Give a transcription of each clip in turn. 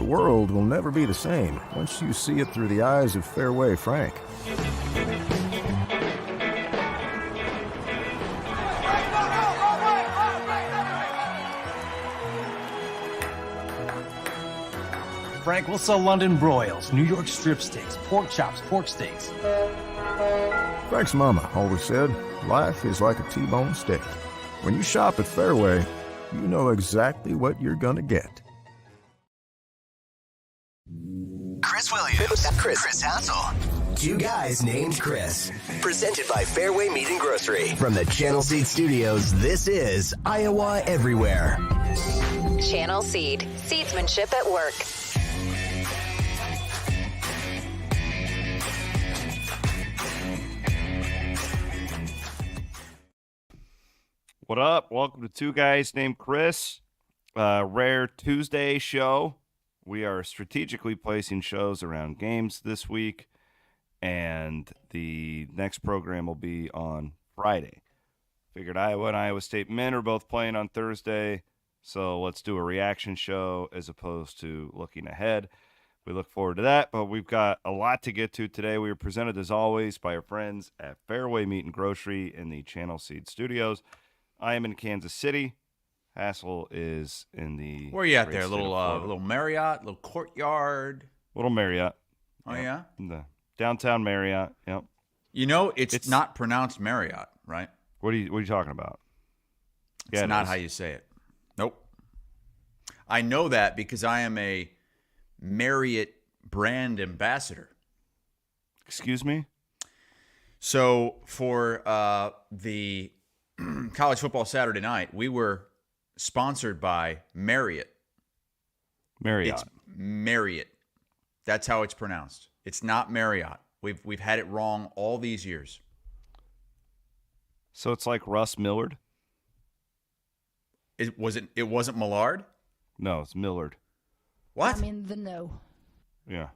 world will never be the same once you see it through the eyes of Fareway Frank. Frank, we'll sell London broils, New York strip steaks, pork chops, pork steaks. Frank's mama always said, life is like a T-bone steak. When you shop at Fareway, you know exactly what you're gonna get. Chris Williams, Chris Hassel. Two guys named Chris. Presented by Fareway Meat and Grocery. From the Channel Seed Studios, this is Iowa Everywhere. Channel Seed. Seedsmanship at work. What up? Welcome to Two Guys Named Chris. Rare Tuesday show. We are strategically placing shows around games this week, and the next program will be on Friday. Figured Iowa and Iowa State men are both playing on Thursday, so let's do a reaction show as opposed to looking ahead. We look forward to that, but we've got a lot to get to today. We are presented, as always, by our friends at Fareway Meat and Grocery in the Channel Seed Studios. I am in Kansas City. Hassel is in the... Where are you at there? Little Marriott, little Courtyard? Little Marriott. Oh, yeah? In the downtown Marriott, yep. You know, it's not pronounced Marriott, right? What are you talking about? It's not how you say it. Nope. I know that because I am a Marriott brand ambassador. Excuse me? So for the College Football Saturday Night, we were sponsored by Marriott. Marriott. It's Marriott. That's how it's pronounced. It's not Marriott. We've had it wrong all these years. So it's like Russ Millard? It wasn't Millard? No, it's Millard. What? I'm in the know. Yeah.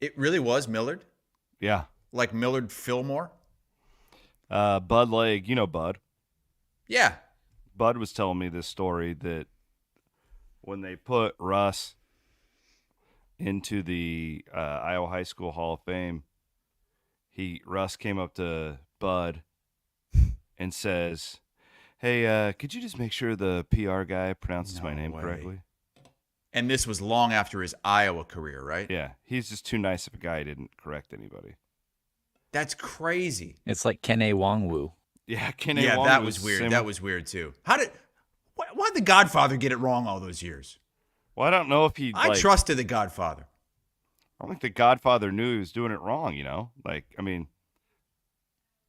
It really was Millard? Yeah. Like Millard Fillmore? Bud Legg, you know Bud. Yeah. Bud was telling me this story that when they put Russ into the Iowa High School Hall of Fame, Russ came up to Bud and says, "Hey, could you just make sure the PR guy pronounces my name correctly?" And this was long after his Iowa career, right? Yeah. He's just too nice of a guy. He didn't correct anybody. That's crazy. It's like Ken A. Wongwu. Yeah, that was weird. That was weird too. Why'd the Godfather get it wrong all those years? Well, I don't know if I trusted the Godfather. I don't think the Godfather knew he was doing it wrong, you know?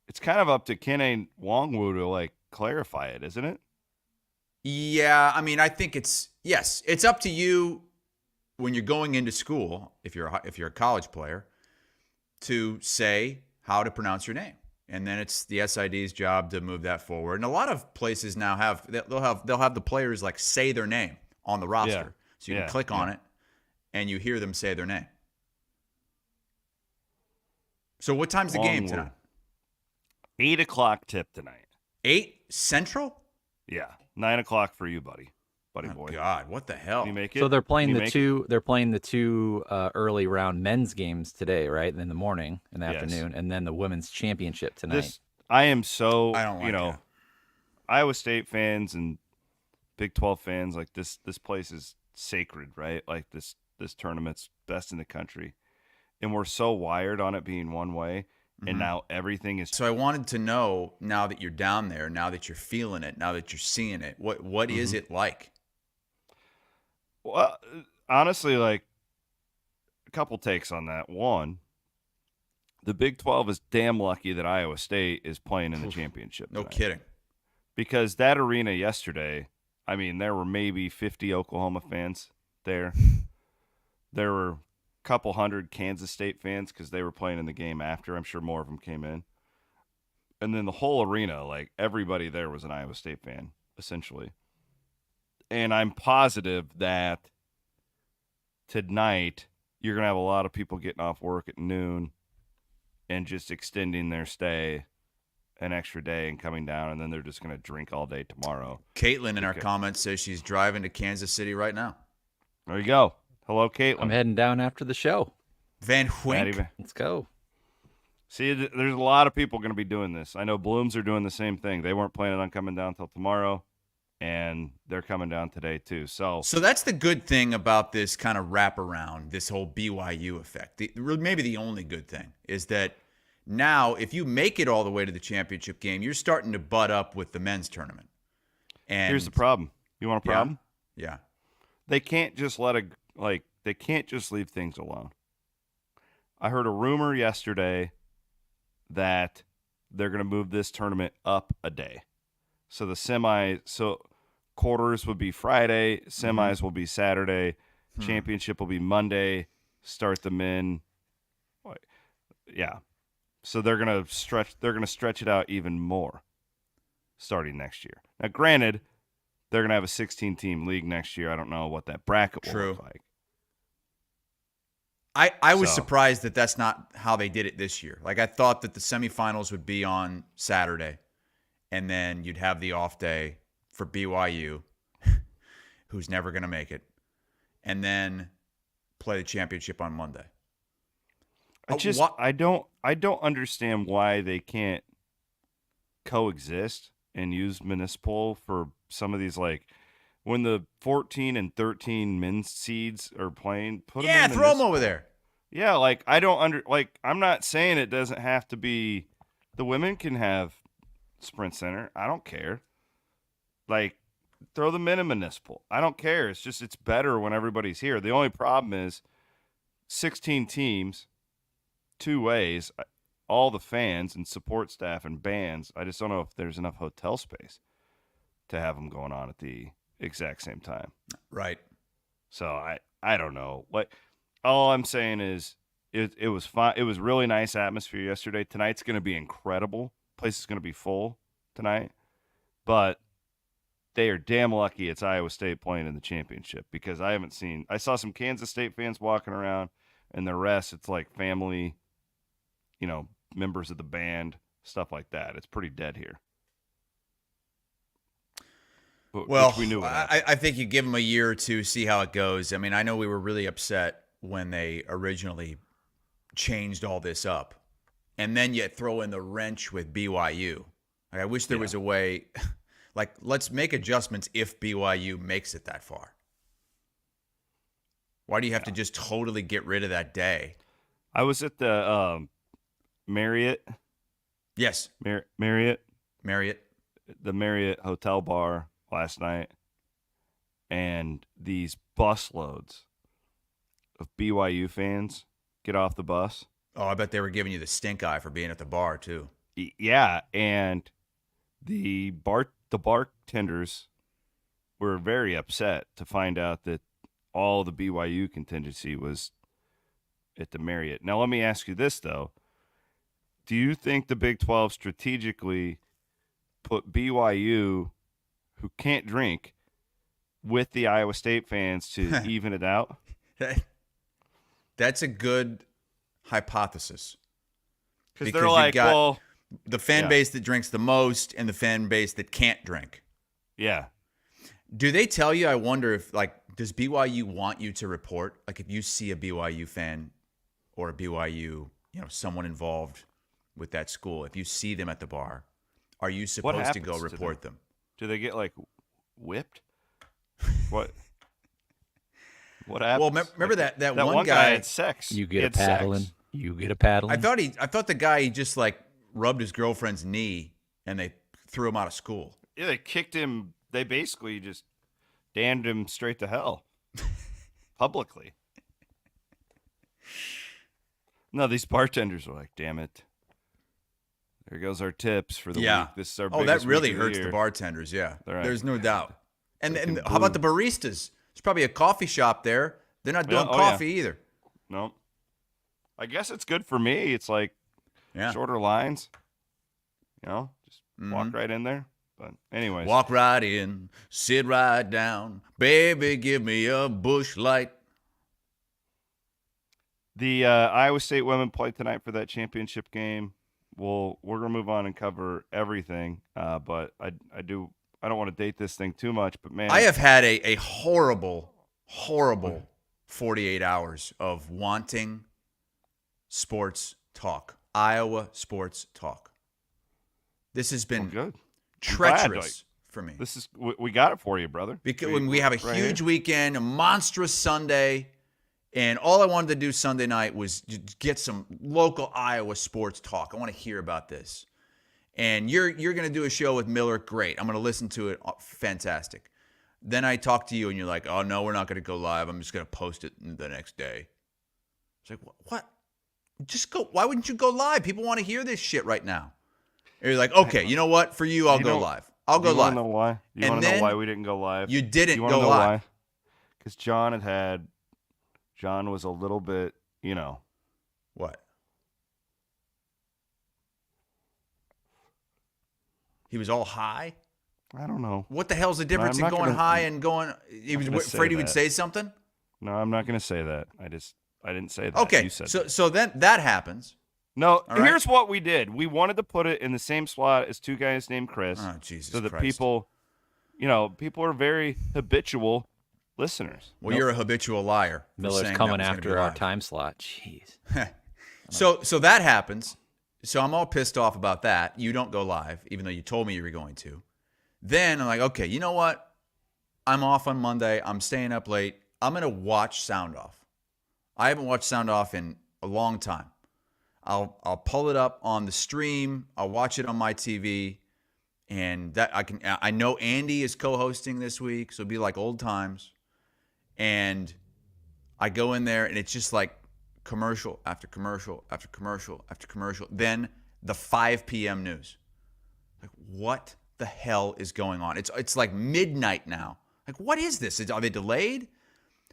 It's kind of up to Ken A. Wongwu to, clarify it, isn't it? Yeah, I think it's up to you when you're going into school, if you're a college player, to say how to pronounce your name. And then it's the SID's job to move that forward. And a lot of places now they'll have the players say their name on the roster. Yeah. So you can click on it and you hear them say their name. So what time's the game tonight? 8 o'clock tip tonight. 8 Central? Yeah. 9 o'clock for you, buddy boy. Oh God, what the hell? Can you make it? So they're playing the two early round men's games today, right? In the morning and the afternoon, and then the women's championship tonight. I am so I don't like that. Iowa State fans and Big 12 fans, this place is sacred, right? This tournament's best in the country. And we're so wired on it being one way. And now everything is. So I wanted to know, now that you're down there, now that you're feeling it, now that you're seeing it, what is it like? Well, honestly, a couple takes on that. One, the Big 12 is damn lucky that Iowa State is playing in the championship tonight. No kidding. Because that arena yesterday, there were maybe 50 Oklahoma fans there. There were a couple hundred Kansas State fans because they were playing in the game after. I'm sure more of them came in. And then the whole arena, everybody there was an Iowa State fan, essentially. And I'm positive that tonight you're going to have a lot of people getting off work at noon and just extending their stay an extra day and coming down, and then they're just going to drink all day tomorrow. Caitlyn in our comments says she's driving to Kansas City right now. There you go. Hello, Caitlyn. I'm heading down after the show. Van Wink. Let's go. See, there's a lot of people going to be doing this. I know Blooms are doing the same thing. They weren't planning on coming down till tomorrow, and they're coming down today too. So that's the good thing about this kind of wraparound, this whole BYU effect. Maybe the only good thing is that now if you make it all the way to the championship game, you're starting to butt up with the men's tournament. And here's the problem. You want a problem? Yeah. They can't just they can't just leave things alone. I heard a rumor yesterday that they're going to move this tournament up a day. So the quarters would be Friday, semis will be Saturday, championship will be Monday, start the men. Yeah. So they're going to stretch it out even more starting next year. Now, granted, they're going to have a 16-team league next year. I don't know what that bracket will look like. I was surprised that that's not how they did it this year. Like, I thought that the semifinals would be on Saturday, and then you'd have the off day for BYU, who's never going to make it, and then play the championship on Monday. I don't understand why they can't coexist and use municipal for some of these, like when the 14 and 13 men's seeds are playing, put them in throw them over there. Yeah, I'm not saying it doesn't have to be. The women can have Sprint Center. I don't care. Like, throw the men in municipal. I don't care. It's just it's better when everybody's here. The only problem is 16 teams, 2 ways, all the fans and support staff and bands. I just don't know if there's enough hotel space to have them going on at the exact same time. Right. So I don't know. All I'm saying is it was fun. It was really nice atmosphere yesterday. Tonight's going to be incredible. Place is going to be full tonight. But they are damn lucky it's Iowa State playing in the championship, because I saw some Kansas State fans walking around, and the rest, it's like family, members of the band, stuff like that. It's pretty dead here. Well, we knew I think you give them a year or two, see how it goes. I mean, I know we were really upset when they originally changed all this up, and then you throw in the wrench with BYU. Like, I wish there was a way, like, let's make adjustments if BYU makes it that far. Why do you have to just totally get rid of that day? I was at the Marriott. Yes. Marriott. The Marriott Hotel bar last night, and these busloads of BYU fans get off the bus. Oh, I bet they were giving you the stink eye for being at the bar too. Yeah, and the bartenders were very upset to find out that all the BYU contingency was at the Marriott. Now, let me ask you this, though. Do you think the Big 12 strategically put BYU, who can't drink, with the Iowa State fans to even it out? That's a good hypothesis. Because they're like, well, the fan base that drinks the most and the fan base that can't drink. Yeah. Do they tell you, I wonder if, like, does BYU want you to report? Like, if you see a BYU fan or a BYU, someone involved with that school, if you see them at the bar, are you supposed to go report them? Do they get, like, whipped? What happens? Well, remember that one guy had sex. You get a paddling. You get a paddling. I thought the guy, he just, like, rubbed his girlfriend's knee and they threw him out of school. Yeah, they kicked him. They basically just damned him straight to hell publicly. No, these bartenders are like, damn it. There goes our tips for the week. This is our biggest that really week of the hurts year. the bartenders, yeah. Right. There's no doubt. And how about the baristas? There's probably a coffee shop there. They're not doing coffee either. No. I guess it's good for me. It's like shorter lines. Just walk right in there. But anyways. Walk right in, sit right down. Baby, give me a bush light. The Iowa State women play tonight for that championship game. We're gonna move on and cover everything. But I don't want to date this thing too much. But man, I have had a horrible 48 hours of wanting sports talk, Iowa sports talk. This has been good. treacherous for me. This is we got it for you, brother. Because when we have a huge weekend, a monstrous Sunday, and all I wanted to do Sunday night was just get some local Iowa sports talk. I want to hear about this. And you're going to do a show with Miller. Great. I'm going to listen to it. Fantastic. Then I talk to you and you're like, oh, no, we're not going to go live. I'm just going to post it the next day. It's like, what? Just go. Why wouldn't you go live? People want to hear this shit right now. And you're like, okay, you know what? For you, I'll go live. I'll go live. You want to know why? You want to know why we didn't go live? You didn't go live. Because John was a little bit, What? He was all high? I don't know. What the hell's the difference in going high and going? He was afraid he would say something? No, I'm not going to say that. I didn't say that. Okay, you said so then that happens. No, here's what we did. We wanted to put it in the same slot as two guys named Chris. Oh, Jesus so that Christ. people are very habitual listeners. Well, you're a habitual liar. Miller's coming after our time slot. Jeez. So that happens. So I'm all pissed off about that. You don't go live, even though you told me you were going to. Then I'm like, okay, you know what? I'm off on Monday. I'm staying up late. I'm going to watch Sound Off. I haven't watched Sound Off in a long time. I'll pull it up on the stream. I'll watch it on my TV. And that I know Andy is co-hosting this week, so it'll be like old times. And I go in there, and it's just like commercial after commercial after commercial after commercial. Then the 5 p.m. news. Like, what the hell is going on? It's like midnight now. Like, what is this? Are they delayed?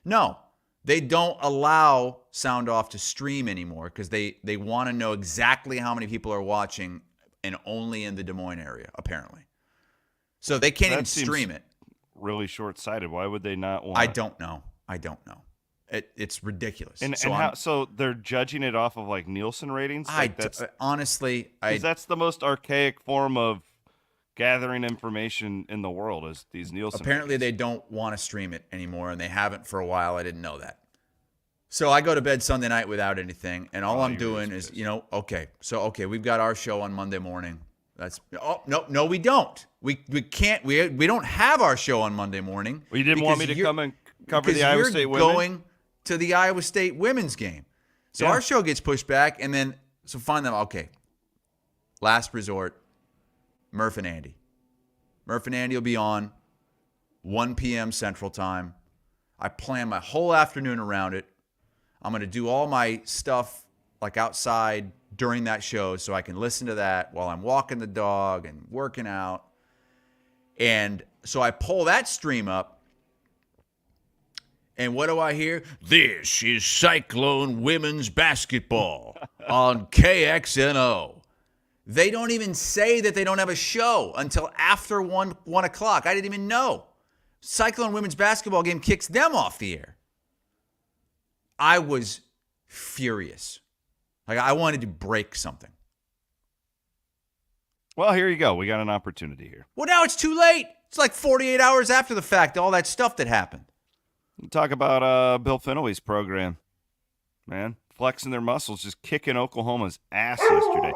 No, they don't allow Sound Off to stream anymore because they want to know exactly how many people are watching, and only in the Des Moines area, apparently. So they can't even stream it. Really short-sighted. Why would they not want? I don't know. It's ridiculous. And so they're judging it off of like Nielsen ratings? Honestly, that's the most archaic form of gathering information in the world is these Nielsen apparently ratings. They don't want to stream it anymore, and they haven't for a while. I didn't know that. So I go to bed Sunday night without anything, and all I'm doing is, we've got our show on Monday morning. No, we don't. We can't. We don't have our show on Monday morning. Well, you didn't want me to come and cover the Iowa State women? Going to the Iowa State women's game. So our show gets pushed back, and then find them. Okay, last resort, Murph and Andy. Murph and Andy will be on 1 p.m. Central Time. I plan my whole afternoon around it. I'm going to do all my stuff like outside during that show so I can listen to that while I'm walking the dog and working out. And so I pull that stream up. And what do I hear? This is Cyclone women's basketball on KXNO. They don't even say that they don't have a show until after 1 o'clock. I didn't even know. Cyclone women's basketball game kicks them off the air. I was furious. Like, I wanted to break something. Well, here you go. We got an opportunity here. Well, now it's too late. It's like 48 hours after the fact, all that stuff that happened. Talk about Bill Finley's program, man. Flexing their muscles, just kicking Oklahoma's ass yesterday.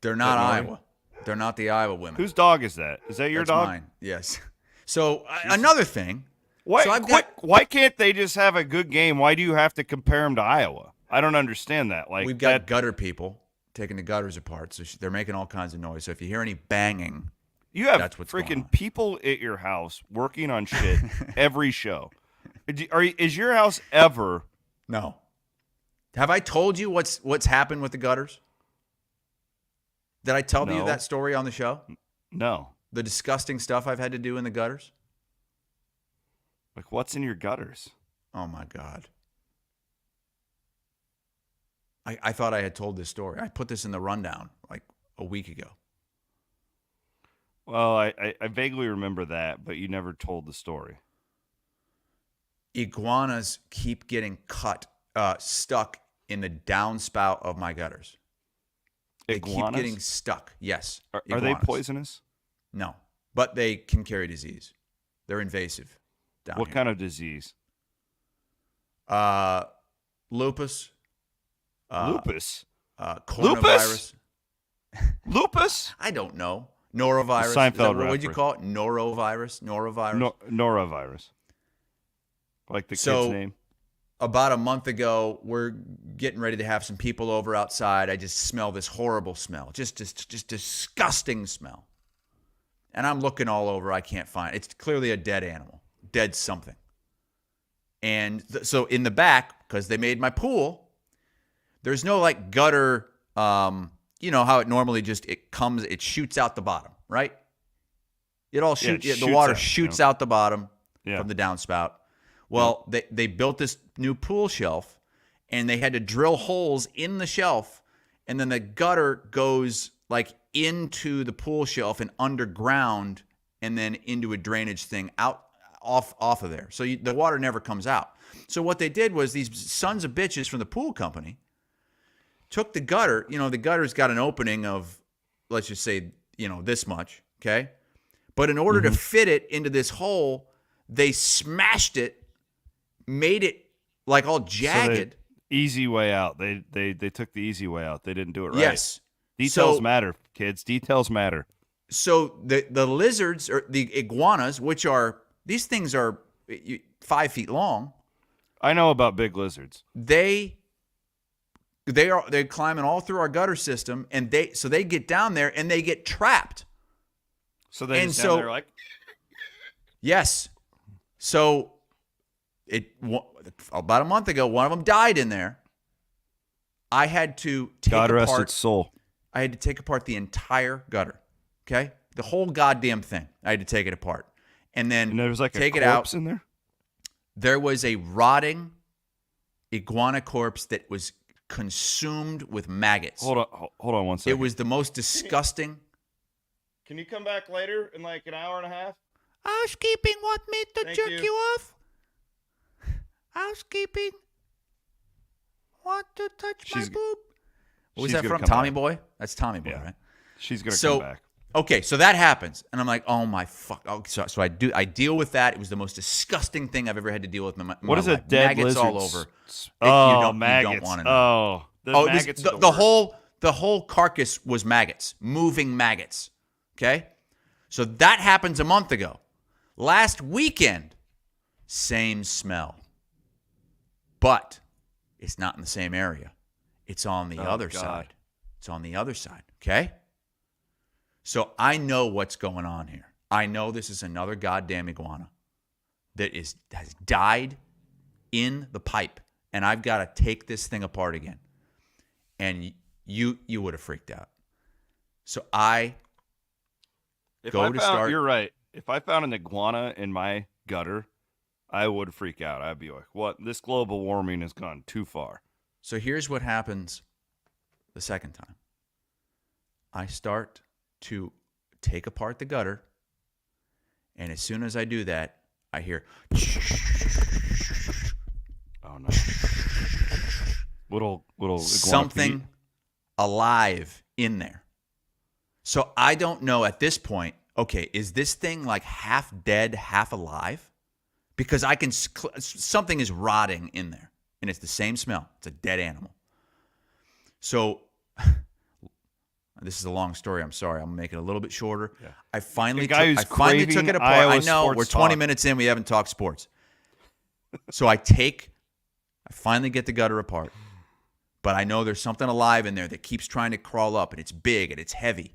They're not Iowa. They're not the Iowa women. Whose dog is that? Is that your That's dog? Mine. Yes. So another thing. Why can't they just have a good game? Why do you have to compare them to Iowa? I don't understand that. Like, we've got gutter people taking the gutters apart, so they're making all kinds of noise. So if you hear any banging, you have that's what's going freaking on. People at your house working on shit every show. Is your house ever? No. Have I told you what's happened with the gutters? Did I tell you that story on the show? No. The disgusting stuff I've had to do in the gutters? Like, what's in your gutters? Oh, my God. I thought I had told this story. I put this in the rundown like a week ago. Well, I vaguely remember that, but you never told the story. Iguanas keep getting stuck in the downspout of my gutters. They keep getting stuck. Yes. Are they poisonous? No, but they can carry disease. They're invasive. down What here. kind of disease? Lupus. Lupus. Coronavirus. Lupus? I don't know. Norovirus. Seinfeld What would you reference. call it? Norovirus? Norovirus. Like the kid's name? About a month ago, we're getting ready to have some people over outside. I just smell this horrible smell. Just disgusting smell. And I'm looking all over. I can't find it. It's clearly a dead animal. Dead something. And so in the back, because they made my pool, there's no like gutter, you know how it normally it shoots out the bottom, right? It all shoots, the water shoots out the bottom from the downspout. Well, they built this new pool shelf, and they had to drill holes in the shelf, and then the gutter goes like into the pool shelf and underground, and then into a drainage thing off of there. So the water never comes out. So what they did was these sons of bitches from the pool company took the gutter. You know, the gutter's got an opening of, let's just say, this much, okay? But in order to fit it into this hole, they smashed it, made it like all jagged. So easy way out. They took the easy way out. They didn't do it right. Yes. Details matter, kids. Details matter. So the lizards, or the iguanas, which are, these things are 5 feet long. I know about big lizards. They're climbing all through our gutter system, and they get down there and they get trapped. So they just down there like, yes. So about a month ago, one of them died in there. I had to take God rest apart. its soul. I had to take apart the entire gutter. Okay, the whole goddamn thing. I had to take it apart, and then there was like take a it out. corpse in there. There was a rotting iguana corpse that was consumed with maggots. Hold on 1 second. It was the most disgusting. Can you come back later in like an hour and a half? Housekeeping want me to Thank jerk you. you off? Housekeeping want to touch my boob? What was she's that gonna from? come Tommy back. Boy? That's Tommy Boy, Yeah. right? She's gonna So- come back. Okay, so that happens, and I'm like, oh my fuck. Oh, so I deal with that. It was the most disgusting thing I've ever had to deal with in my What is life. a dead maggots lizard? all over. Oh, you maggots. don't want to know. Oh, the Oh, it was, maggots. the whole carcass was maggots, moving maggots. Okay, so that happens a month ago. Last weekend, same smell, but it's not in the same area. It's on the other God. side. It's on the other side. Okay, so I know what's going on here. I know this is another goddamn iguana that has died in the pipe, and I've got to take this thing apart again. And you would have freaked out. So You're right. If I found an iguana in my gutter, I would freak out. I'd be like, "What? This global warming has gone too far." So here's what happens the second time. I start to take apart the gutter, and as soon as I do that, I hear Oh no! Little iguana something Pete. alive in there. So I don't know at this point, okay, is this thing like half dead, half alive? Because something is rotting in there, and it's the same smell. It's a dead animal. So this is a long story. I'm sorry. I'm making it a little bit shorter. Yeah. I finally The guy who's took it craving apart. Iowa I know sports we're 20 talk. minutes in. We haven't talked sports. So I finally get the gutter apart. But I know there's something alive in there that keeps trying to crawl up, and it's big and it's heavy.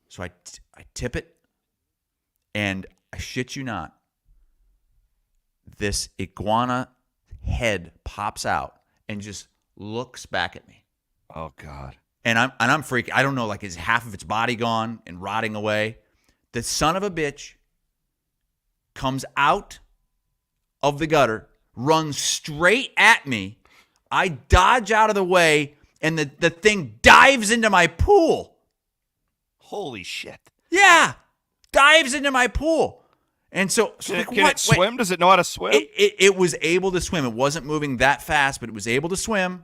So I tip it, and I shit you not, this iguana head pops out and just looks back at me. Oh God! And I'm freaking. I don't know, like, is half of its body gone and rotting away? The son of a bitch comes out of the gutter, runs straight at me. I dodge out of the way, and the thing dives into my pool. Holy shit! Yeah, dives into my pool. And so Can like, it what? swim? Does it know how to swim? It was able to swim. It wasn't moving that fast, but it was able to swim.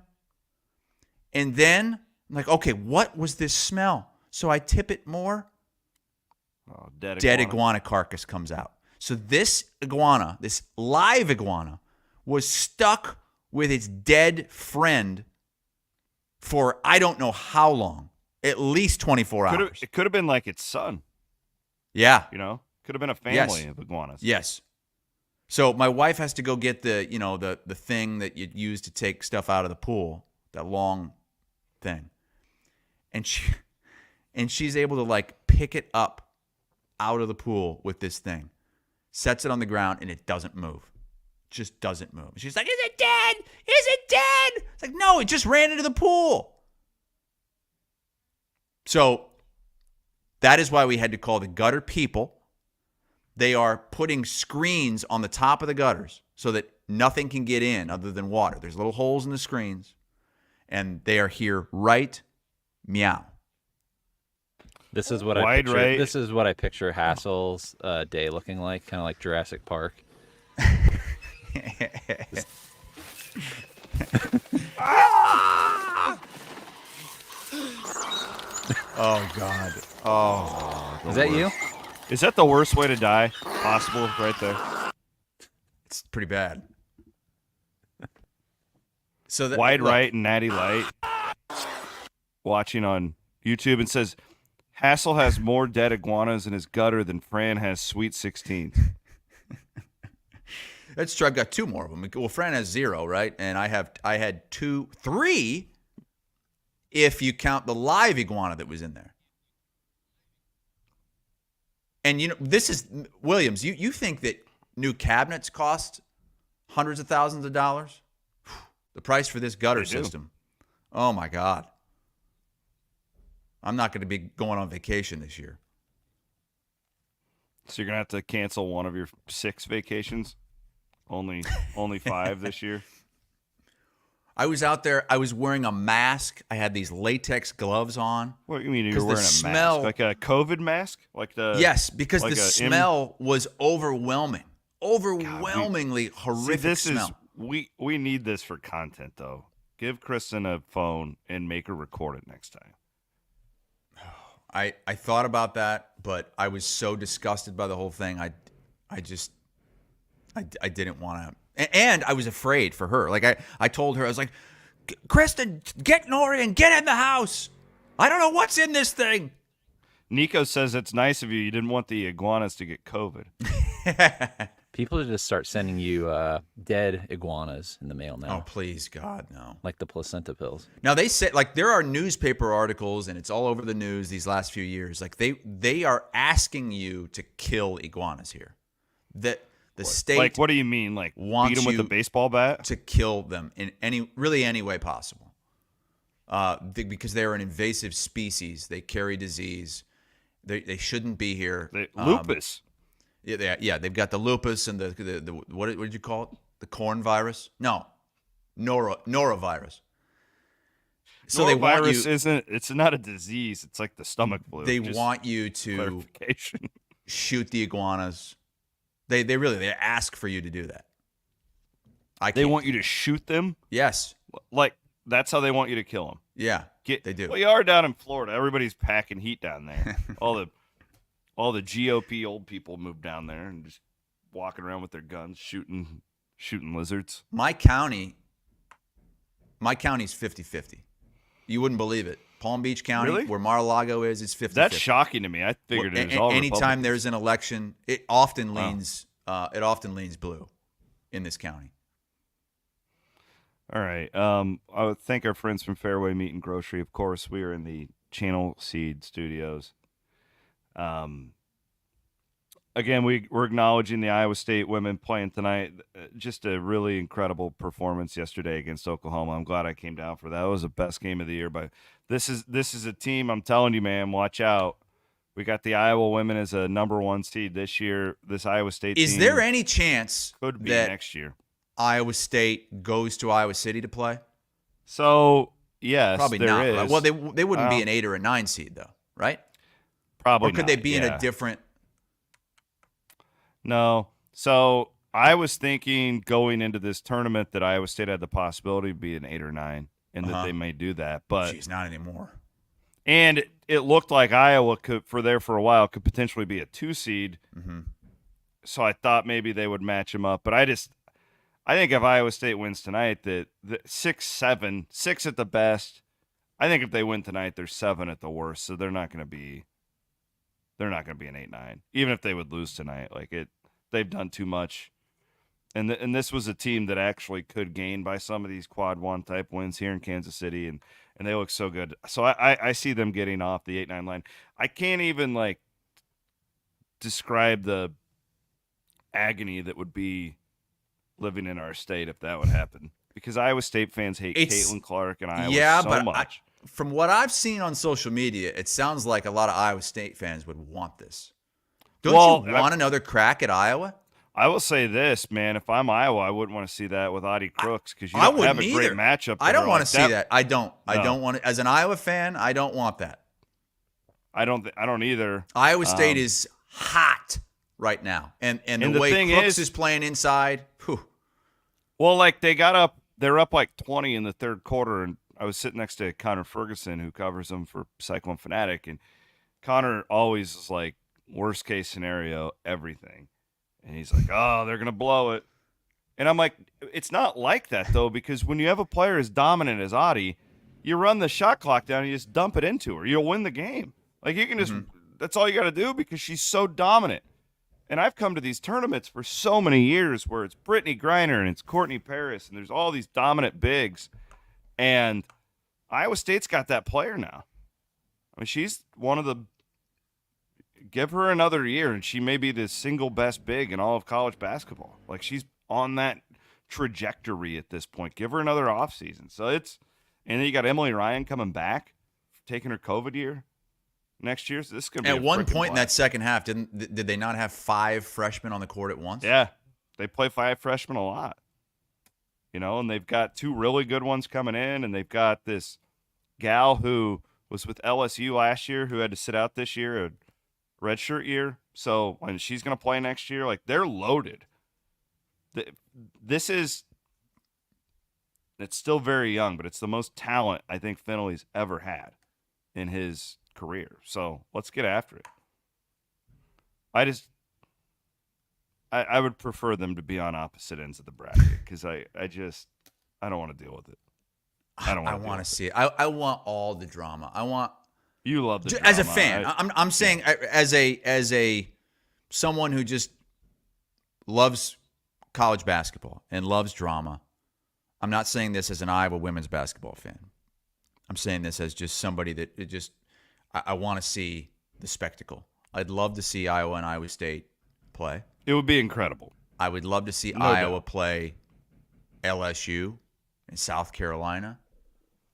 And then I'm like, okay, what was this smell? So I tip it more. Oh, dead Dead iguana carcass comes out. So this iguana, this live iguana, was stuck with its dead friend for I don't know how long, at least 24 hours. It could have been like its son. Yeah. You know, could have been a family of iguanas. Yes. So my wife has to go get the thing that you use to take stuff out of the pool, that long thing. And she's able to like pick it up out of the pool with this thing. Sets it on the ground and it doesn't move. Just doesn't move. She's like, "Is it dead? Is it dead?" It's like, "No, it just ran into the pool." So that is why we had to call the gutter people. They are putting screens on the top of the gutters so that nothing can get in other than water. There's little holes in the screens, and they are here right meow. This is what I picture. This is what I picture Hassel's day looking like, kind of like Jurassic Park. Oh God! Oh, is that you? Is that the worst way to die possible? Right there. It's pretty bad. So that, Wide Right and Natty Light watching on YouTube and says Hassel has more dead iguanas in his gutter than Fran has Sweet 16. That's true. I've got two more of them. Well, Fran has 0, right? And I had 3 if you count the live iguana that was in there. And you know, this is Williams. You think that new cabinets cost hundreds of thousands of dollars? The price for this gutter system. Oh my God. I'm not going to be going on vacation this year. So you're going to have to cancel one of your 6 vacations? Only 5 this year? I was out there. I was wearing a mask. I had these latex gloves on. What do you mean you're wearing a mask? Like a COVID mask? Yes, because the smell was overwhelming. Overwhelmingly horrific smell. We need this for content, though. Give Kristen a phone and make her record it next time. I thought about that, but I was so disgusted by the whole thing. I didn't want to. And I was afraid for her. Like I told her, I was like, "Kristen, get Nori and get in the house. I don't know what's in this thing." Nico says it's nice of you. You didn't want the iguanas to get COVID. People just start sending you dead iguanas in the mail now. Oh, please, God, no. Like the placenta pills. Now, they say, like, there are newspaper articles, and it's all over the news these last few years. Like, they are asking you to kill iguanas here. The state, like, what do you mean? Like, beat them with a baseball bat? To kill them in any way possible. Because they are an invasive species. They carry disease. They shouldn't be here. Lupus. Yeah, they've got the lupus and the what did you call it? The corn virus? No, norovirus. So norovirus they want you, it's not a disease. It's like the stomach flu. They want you to shoot the iguanas. They ask for you to do that. They want you to shoot them? Yes. Like, that's how they want you to kill them. Yeah, they do. Well, you are down in Florida. Everybody's packing heat down there. All the GOP old people moved down there and just walking around with their guns, shooting lizards. My county's 50-50. You wouldn't believe it. Palm Beach County, really? Where Mar-a-Lago is 50-50. That's shocking to me. I figured it was all anytime there's an election, it often leans blue in this county. All right. I would thank our friends from Fareway Meat and Grocery. Of course, we are in the Channel Seed Studios. Again, we're acknowledging the Iowa State women playing tonight. Just a really incredible performance yesterday against Oklahoma. I'm glad I came down for that. It was the best game of the year. But this is a team, I'm telling you, man, watch out. We got the Iowa women as a number 1 seed this year. This Iowa State team. Is there any chance could be that next year Iowa State goes to Iowa City to play? So, yes, probably there not. is. Right? Well, they wouldn't be an 8 or a 9 seed, though, right? Probably Or could not, they be in a different? No. So I was thinking going into this tournament that Iowa State had the possibility of being 8 or 9, and that they may do that. But she's not anymore. And it looked like Iowa could, for a while, could potentially be a 2 seed. Mm-hmm. so I thought maybe they would match them up. But I think if Iowa State wins tonight, that 6-7, 6 at the best. I think if they win tonight, they're 7 at the worst. So they're not going to be an 8-9, even if they would lose tonight. They've done too much. And this was a team that actually could gain by some of these quad 1 type wins here in Kansas City, and they look so good. So I see them getting off the 8-9 line. I can't even describe the agony that would be living in our state if that would happen, because Iowa State fans hate Caitlyn Clark and Iowa so much. From what I've seen on social media, it sounds like a lot of Iowa State fans would want this. Don't you want another crack at Iowa? I will say this, man. If I'm Iowa, I wouldn't want to see that with Audie Crooks, because you don't have a great matchup. I don't want to see that. I don't want to. As an Iowa fan, I don't want that. I don't either. Iowa State is hot right now, and the way Crooks is playing inside. Whew. Well, they're up 20 in the third quarter, and I was sitting next to Connor Ferguson, who covers them for Cyclone Fanatic, and Connor always is like, worst case scenario, everything. And he's like, oh, they're going to blow it. And I'm like, it's not like that, though, because when you have a player as dominant as Audie, you run the shot clock down and you just dump it into her. You'll win the game. You can just that's all you got to do, because she's so dominant. And I've come to these tournaments for so many years where it's Brittany Griner and it's Courtney Paris, and there's all these dominant bigs. And Iowa State's got that player now. I mean, she's one of the – give her another year, and she may be the single best big in all of college basketball. She's on that trajectory at this point. Give her another offseason. So it's – and then you got Emily Ryan coming back, taking her COVID year next year. So this is going to be at one point in that second half, did they not have 5 freshmen on the court at once? Yeah. They play 5 freshmen a lot. And they've got 2 really good ones coming in, and they've got this gal who was with LSU last year who had to sit out this year, a redshirt year. So when she's going to play next year, they're loaded. It's still very young, but it's the most talent I think Finley's ever had in his career. So let's get after it. I would prefer them to be on opposite ends of the bracket, because I don't want to deal with it. I want to see it. I want all the drama. You love the drama. As a fan. I'm saying as a someone who just loves college basketball and loves drama. I'm not saying this as an Iowa women's basketball fan. I'm saying this as just somebody that I want to see the spectacle. I'd love to see Iowa and Iowa State play. It would be incredible. I would love to see Iowa play LSU in South Carolina.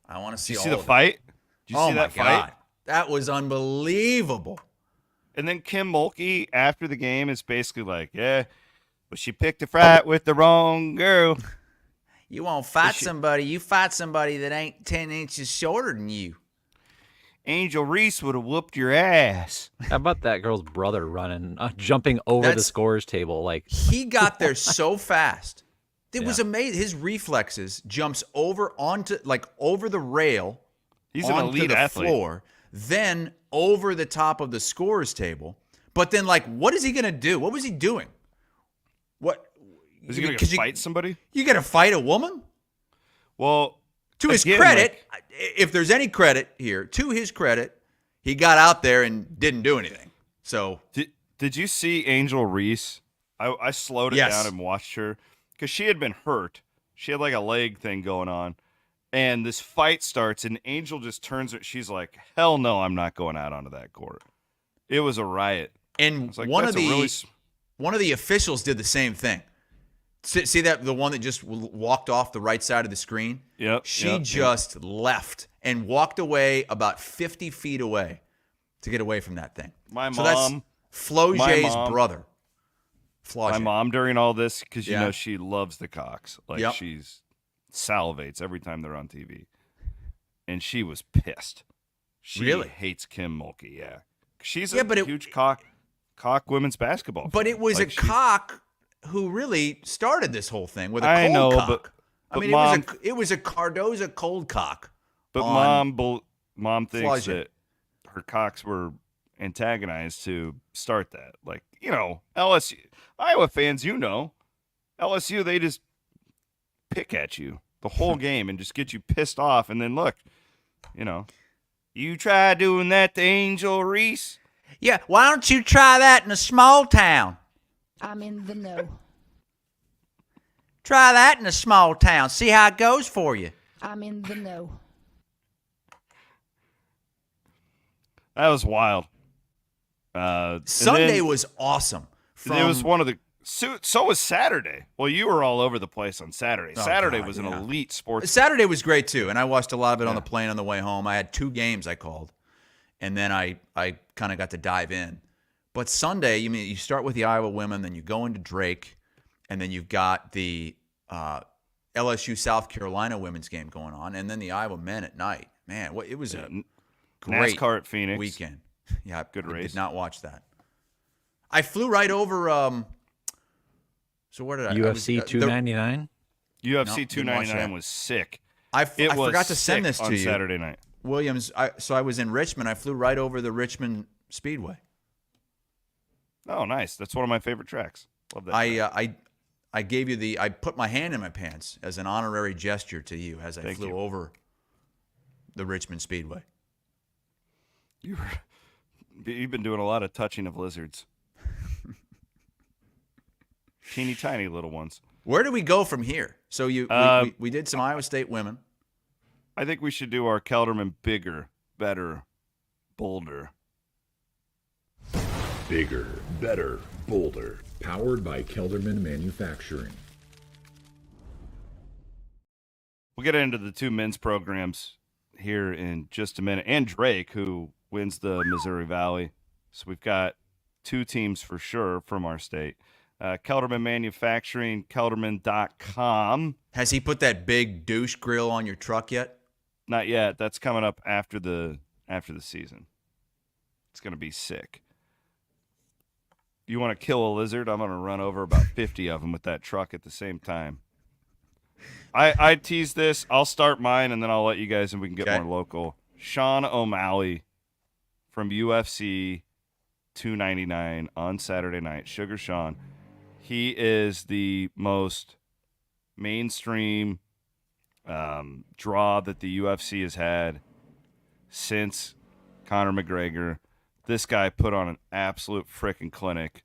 I want to see all of it. Did you see the fight? Did you see that fight? God. That was unbelievable. And then Kim Mulkey, after the game, is basically like, yeah, but she picked a fight with the wrong girl. You won't fight somebody. You fight somebody that ain't 10 inches shorter than you. Angel Reese would have whooped your ass. How about that girl's brother running, jumping over the scorer's table? He got there so fast. It was amazing. His reflexes, jumps over over the rail. He's an elite athlete. Floor, then over the top of the scorer's table. But then, what is he going to do? What was he doing? What is he going to fight somebody? You got to fight a woman? Well, to his credit, if there's any credit here, to his credit, he got out there and didn't do anything. So did you see Angel Reese? I slowed it down and watched her, because she had been hurt. She had a leg thing going on. And this fight starts, and Angel just turns it. She's like, hell no, I'm not going out onto that court. It was a riot. And one of the officials did the same thing. See that the one that just walked off the right side of the screen? Yep. She just left and walked away about 50 feet away to get away from that thing. That's Floget's brother. My mom during all this, because she loves the Cox. She's salivates every time they're on TV. And she was pissed. She really hates Kim Mulkey, yeah. She's a huge cock women's basketball fan. But it was cock who really started this whole thing with a cold cock. But it was a Cardoza cold cock. But mom thinks that her cocks were antagonized to start that. Like, LSU, Iowa fans, LSU, they just pick at you the whole game and just get you pissed off. And then look, you try doing that to Angel Reese. Yeah, why don't you try that in a small town? I'm in the know. Try that in a small town. See how it goes for you. I'm in the know. That was wild. Sunday was awesome. It was one of the. So was Saturday. Well, you were all over the place on Saturday. Saturday was an elite sports. Saturday was great too, and I watched a lot of it on the plane on the way home. I had 2 games I called, and then I kind of got to dive in. But Sunday, you start with the Iowa women, then you go into Drake, and then you've got the LSU South Carolina women's game going on, and then the Iowa men at night. Man, it was a great NASCAR at Phoenix weekend. Yeah, good race. I did not watch that. I flew right over. So where did I? UFC 299. UFC 299 was sick. I forgot to send this to on you Saturday night. Williams. So I was in Richmond. I flew right over the Richmond Speedway. Oh, nice. That's one of my favorite tracks. Love that. I gave you I put my hand in my pants as an honorary gesture to you as I flew over the Richmond Speedway. You've been doing a lot of touching of lizards. Teeny tiny little ones. Where do we go from here? So we did some Iowa State women. I think we should do our Kelderman bigger, better, bolder. Bigger, better, bolder. Powered by Kelderman Manufacturing. We'll get into the 2 men's programs here in just a minute. And Drake, who wins the Missouri Valley. So we've got 2 teams for sure from our state. Kelderman Manufacturing, Kelderman.com. Has he put that big douche grill on your truck yet? Not yet. That's coming up after the season. It's going to be sick. You want to kill a lizard? I'm going to run over about 50 of them with that truck at the same time. I tease this. I'll start mine, and then I'll let you guys, and we can get more local. Sean O'Malley from UFC 299 on Saturday night. Sugar Sean. He is the most mainstream draw that the UFC has had since Conor McGregor. This guy put on an absolute freaking clinic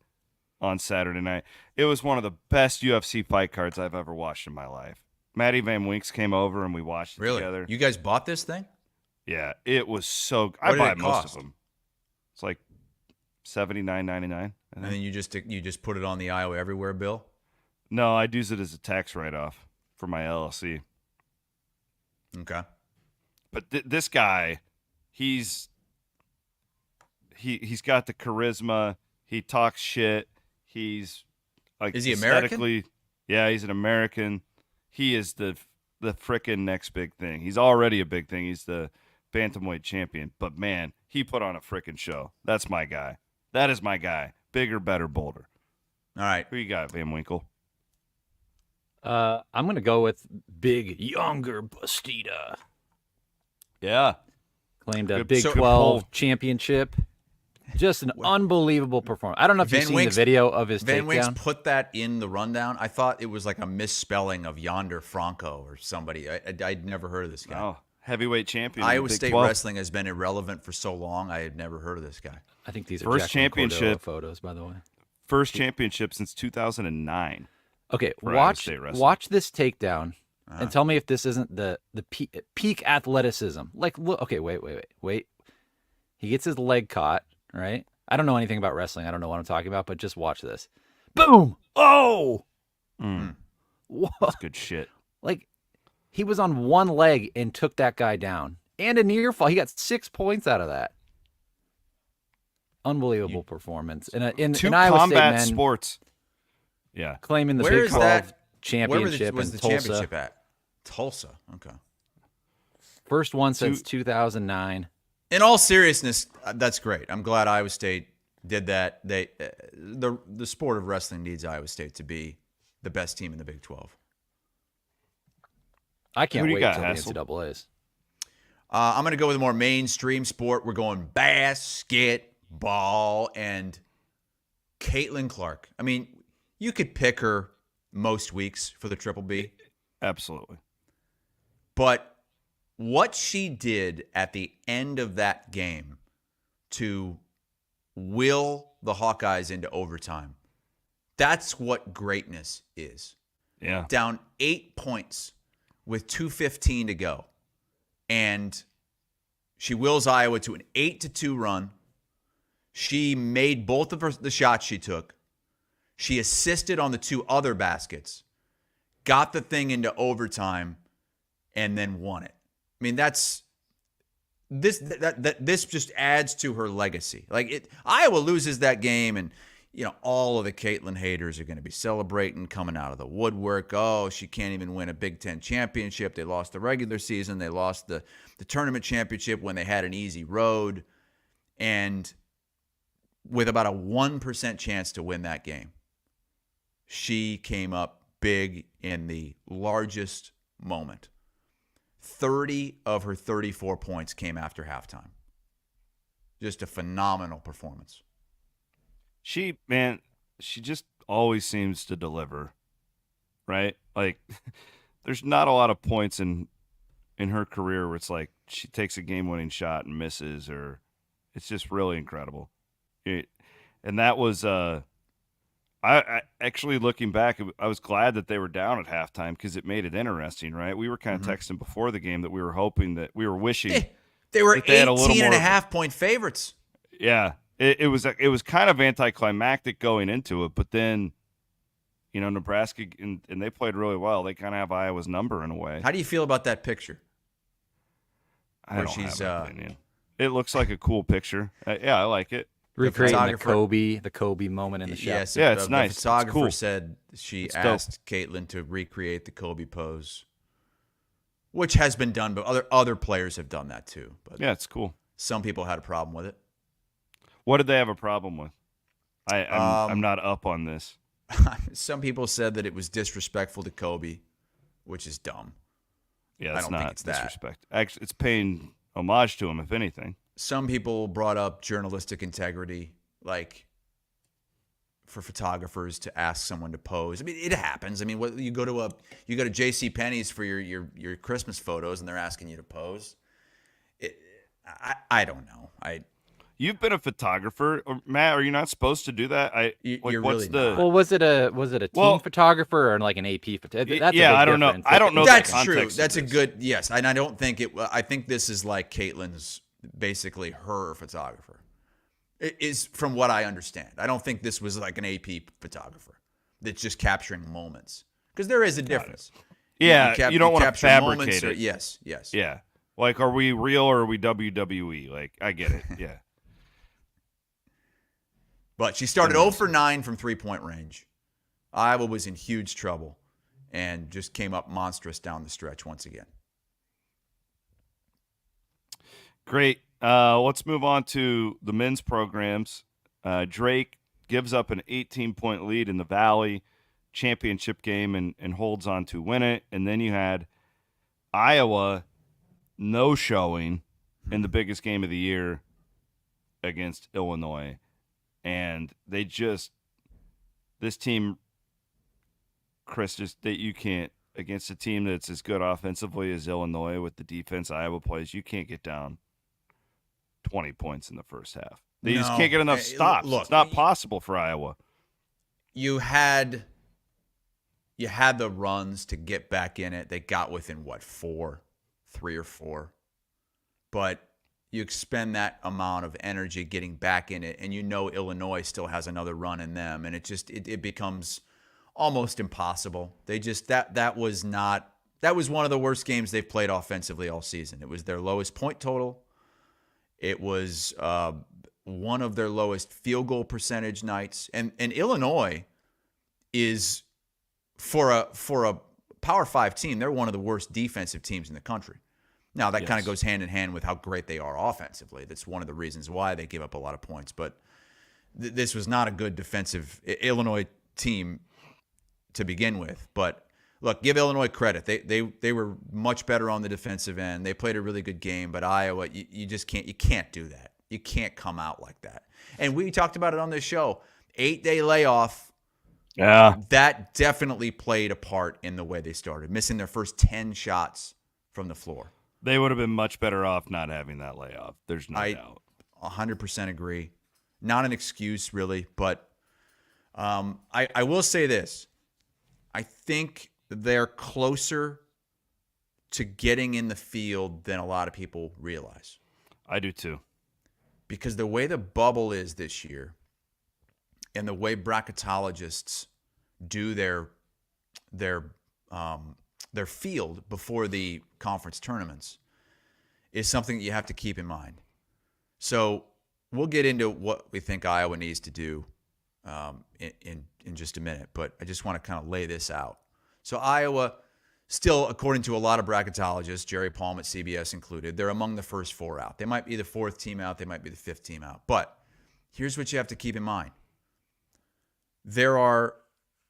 on Saturday night. It was one of the best UFC fight cards I've ever watched in my life. Maddie Van Winks came over and we watched it together. You guys bought this thing? Yeah, it was so good. I buy most of them. It's like $79.99. And then you just put it on the Iowa Everywhere bill? No, I'd use it as a tax write-off for my LLC. Okay. But this guy, he's got the charisma. He talks shit. He's like, is he American? Yeah, he's an American. He is the frickin' next big thing. He's already a big thing. He's the bantamweight champion. But man, he put on a frickin' show. That's my guy. That is my guy. Bigger, better, bolder. All right. Who you got, Van Winkle? I'm going to go with big, younger Bastida. Yeah. Claimed a Big 12 championship. Just an unbelievable performance. I don't know if you've seen the video of his Van takedown. Winks put that in the rundown. I thought it was like a misspelling of Yonder Franco or somebody. I'd never heard of this guy. Oh, heavyweight champion. Iowa State wrestling has been irrelevant for so long. I had never heard of this guy. I think these are first championship photos, by the way. First championship since 2009. Okay, watch this takedown and tell me if this isn't the peak athleticism. Like, look, okay, wait. He gets his leg caught, right? I don't know anything about wrestling. I don't know what I'm talking about, but just watch this. Boom! Oh! That's good shit. Like, he was on one leg and took that guy down. And a near fall. He got 6 points out of that. Unbelievable performance. In Iowa combat State men, sports. Yeah. Claiming the Where Big 12 championship was in the Tulsa. championship at? Tulsa. Okay. First one since 2009. In all seriousness, that's great. I'm glad Iowa State did that. The sport of wrestling needs Iowa State to be the best team in the Big 12. I can't wait until the Hassel? NCAAs. I'm going to go with a more mainstream sport. We're going basket Ball and Caitlyn Clark. I mean, you could pick her most weeks for the Triple B. Absolutely. But what she did at the end of that game to will the Hawkeyes into overtime, that's what greatness is. Yeah. Down 8 points with 2:15 to go. And she wills Iowa to an 8-2 run. She made both of the shots she took. She assisted on the 2 other baskets, got the thing into overtime, and then won it. I mean, this just adds to her legacy. Like Iowa loses that game, and all of the Caitlyn haters are going to be celebrating, coming out of the woodwork. Oh, she can't even win a Big Ten championship. They lost the regular season. They lost the tournament championship when they had an easy road. And with about a 1% chance to win that game, she came up big in the largest moment. 30 of her 34 points came after halftime. Just a phenomenal performance. She just always seems to deliver, right? Like, there's not a lot of points in her career where it's like she takes a game-winning shot and misses, or it's just really incredible. And that was, I actually, looking back, I was glad that they were down at halftime because it made it interesting, right? We were kind of texting before the game that we were wishing they were they had 18.5-point favorites. Yeah. It was kind of anticlimactic going into it, but then, Nebraska, and they played really well. They kind of have Iowa's number in a way. How do you feel about that picture? I don't have an opinion. It looks like a cool picture. Yeah, I like it. Recreating the Kobe moment in the shot. Yes, yeah, it's nice. The photographer cool. said she asked Caitlyn to recreate the Kobe pose, which has been done, but other players have done that too. But yeah, it's cool. Some people had a problem with it. What did they have a problem with? I'm not up on this. Some people said that it was disrespectful to Kobe, which is dumb. Yeah, I don't think it's disrespect. Actually, it's paying homage to him, if anything. Some people brought up journalistic integrity, like for photographers to ask someone to pose. I mean, it happens. I mean, you go to J.C. Penney's for your Christmas photos, and they're asking you to pose. I don't know. You've been a photographer, Matt. Are you not supposed to do that? You're really not. Well, was it a team photographer or like an AP photographer? I don't know. I don't know. That's true. That's a good yes, and I don't think it. I think this is like Caitlyn's, basically her photographer. It is, from what I understand. I don't think this was like an AP photographer that's just capturing moments, because there is a difference. Yeah, you don't want to fabricate it. Yes. Yeah, like, are we real or are we WWE? Like, I get it. Yeah. But she started 0 for 9 from three-point range. Iowa was in huge trouble and just came up monstrous down the stretch once again. Great. Let's move on to the men's programs. Drake gives up an 18-point lead in the Valley championship game and holds on to win it. And then you had Iowa no showing in the biggest game of the year against Illinois. And this team, Chris, you can't, against a team that's as good offensively as Illinois with the defense Iowa plays, you can't get down 20 points in the first half. They just can't get enough stops. Look, it's not possible for Iowa. You had the runs to get back in it. They got within, 3 or 4. But you expend that amount of energy getting back in it, and Illinois still has another run in them, and it becomes almost impossible. They just that was one of the worst games they've played offensively all season. It was their lowest point total. It was one of their lowest field goal percentage nights, and Illinois is for a Power 5 team, they're one of the worst defensive teams in the country. Now, that kind of goes hand in hand with how great they are offensively. That's one of the reasons why they give up a lot of points. But this was not a good defensive Illinois team to begin with. But look, give Illinois credit. They were much better on the defensive end. They played a really good game. But Iowa, you just can't do that. You can't come out like that. And we talked about it on this show. 8-day layoff. Yeah. That definitely played a part in the way they started, missing their first 10 shots from the floor. They would have been much better off not having that layoff. There's no doubt. 100% agree. Not an excuse, really, but I will say this. I think they're closer to getting in the field than a lot of people realize. I do too. Because the way the bubble is this year and the way bracketologists do their field before the conference tournaments is something that you have to keep in mind. So we'll get into what we think Iowa needs to do in just a minute, but I just want to kind of lay this out. So Iowa, still, according to a lot of bracketologists, Jerry Palm at CBS included, they're among the first 4 out. They might be the 4th team out. They might be the 5th team out. But here's what you have to keep in mind. There are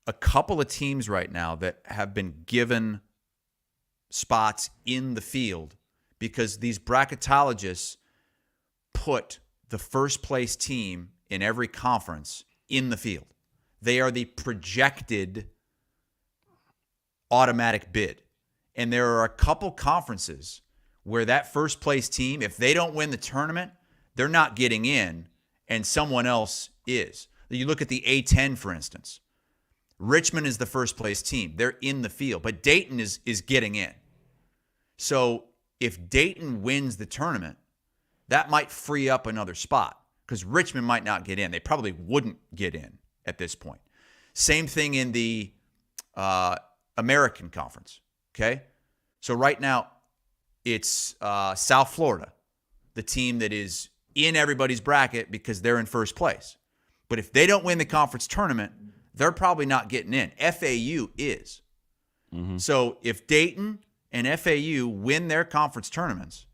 a couple of teams right now that have been given spots in the field because these bracketologists put the first place team in every conference in the field. They are the projected automatic bid. And there are a couple conferences where that first place team, if they don't win the tournament, they're not getting in and someone else is. You look at the A10, for instance. Richmond is the first place team. They're in the field, but Dayton is getting in. So if Dayton wins the tournament, that might free up another spot because Richmond might not get in. They probably wouldn't get in at this point. Same thing in the American Conference, okay? So right now, it's South Florida, the team that is in everybody's bracket because they're in first place. But if they don't win the conference tournament, they're probably not getting in. FAU is. Mm-hmm. So if Dayton and FAU win their conference tournaments,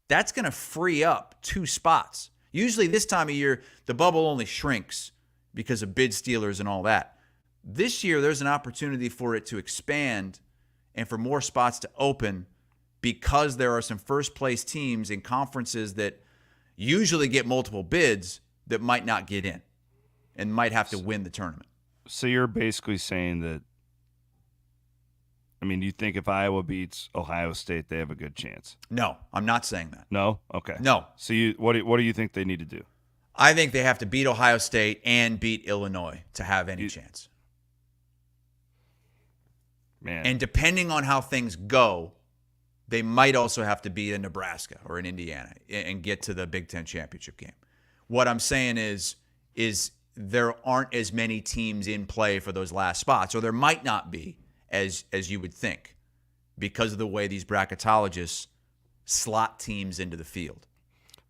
that's going to free up 2 spots. Usually this time of year, the bubble only shrinks because of bid stealers and all that. This year, there's an opportunity for it to expand and for more spots to open because there are some first-place teams in conferences that usually get multiple bids that might not get in and might have to win the tournament. So you're basically saying that, I mean, you think if Iowa beats Ohio State, they have a good chance? No, I'm not saying that. No? Okay. No. So what do you think they need to do? I think they have to beat Ohio State and beat Illinois to have any chance. Man. And depending on how things go, they might also have to beat a Nebraska or an Indiana and get to the Big Ten championship game. What I'm saying is there aren't as many teams in play for those last spots, or there might not be as you would think because of the way these bracketologists slot teams into the field.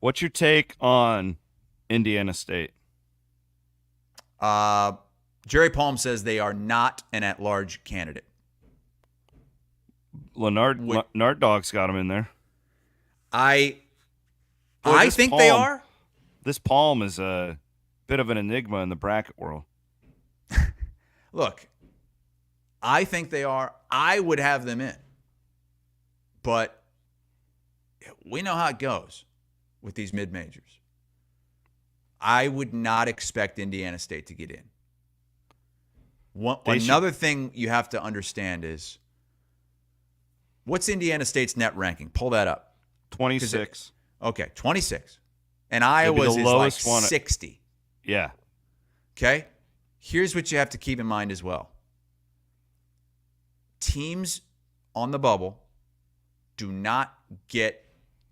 What's your take on Indiana State? Jerry Palm says they are not an at-large candidate. Nard Dog's got him in there. I think Palm, they are. This Palm is a bit of an enigma in the bracket world. Look, I think they are. I would have them in. But we know how it goes with these mid-majors. I would not expect Indiana State to get in. Another thing you have to understand is, what's Indiana State's net ranking? Pull that up. 26. Okay, 26. And Iowa's is like 60. Yeah. Okay? Here's what you have to keep in mind as well. Teams on the bubble do not get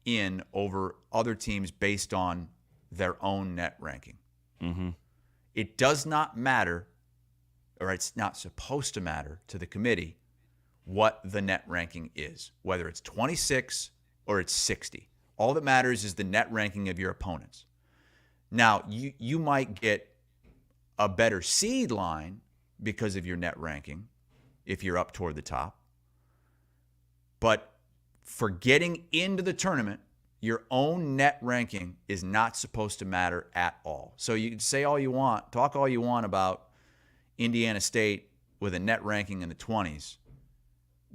in over other teams based on their own net ranking. Mm-hmm. It does not matter, or it's not supposed to matter to the committee what the net ranking is, whether it's 26 or it's 60. All that matters is the net ranking of your opponents. Now, you might get a better seed line because of your net ranking if you're up toward the top. But for getting into the tournament, your own net ranking is not supposed to matter at all. So you can say all you want, talk all you want about Indiana State with a net ranking in the 20s.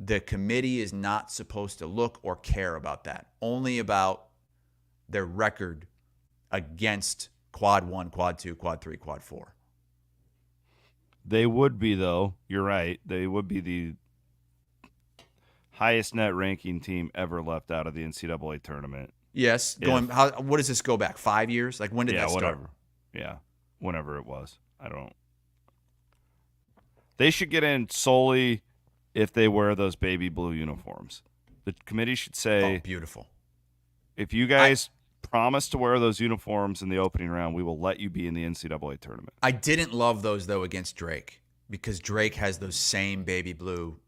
The committee is not supposed to look or care about that, only about their record against quad 1, quad 2, quad 3, quad 4. They would be, though. You're right. They would be the highest net ranking team ever left out of the NCAA tournament. Yes. What does this go back? 5 years? Like, when did that start? Whatever. Yeah, whenever it was. They should get in solely if they wear those baby blue uniforms. The committee should say, "Oh, beautiful. If you guys promise to wear those uniforms in the opening round, we will let you be in the NCAA tournament." I didn't love those, though, against Drake, because Drake has those same baby blue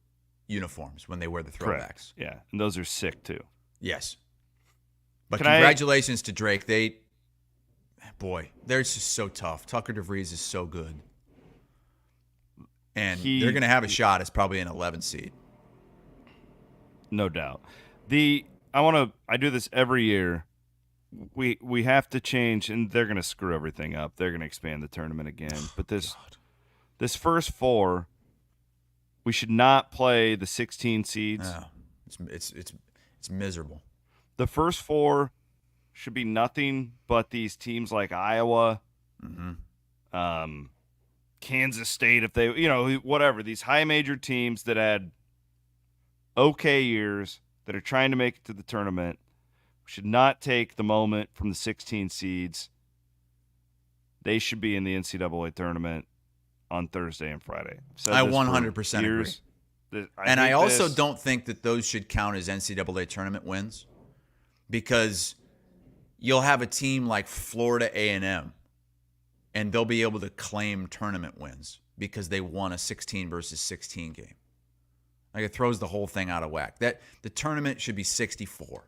uniforms when they wear the throwbacks. Correct. Yeah, and those are sick, too. Yes. But congratulations to Drake. They're just so tough. Tucker DeVries is so good. And they're going to have a shot as probably an 11 seed. No doubt. I do this every year. We have to change, and they're going to screw everything up. They're going to expand the tournament again. But this first 4, we should not play the 16 seeds. No, it's miserable. The first 4 should be nothing but these teams like Iowa, Kansas State, if they, whatever, these high major teams that had okay years that are trying to make it to the tournament. Should not take the moment from the 16 seeds. They should be in the NCAA tournament on Thursday and Friday. I 100% agree. I also don't think that those should count as NCAA tournament wins, because you'll have a team like Florida A&M, and they'll be able to claim tournament wins because they won a 16 versus 16 game. Like, it throws the whole thing out of whack. That the tournament should be 64.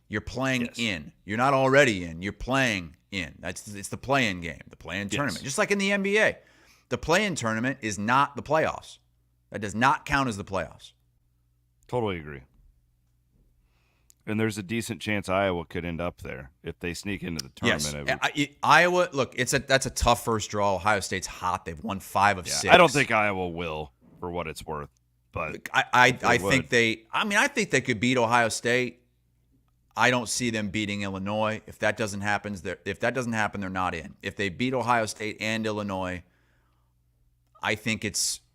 You're playing in. You're not already in. You're playing in. It's the play-in game, the play-in tournament. Just like in the NBA. The play-in tournament is not the playoffs. That does not count as the playoffs. Totally agree. And there's a decent chance Iowa could end up there if they sneak into the tournament. Yes. Iowa, look, that's a tough first draw. Ohio State's hot. They've won 5 of 6. I don't think Iowa will, for what it's worth. But I think they could beat Ohio State. I don't see them beating Illinois. If that doesn't happen, they're not in. If they beat Ohio State and Illinois, I think it's –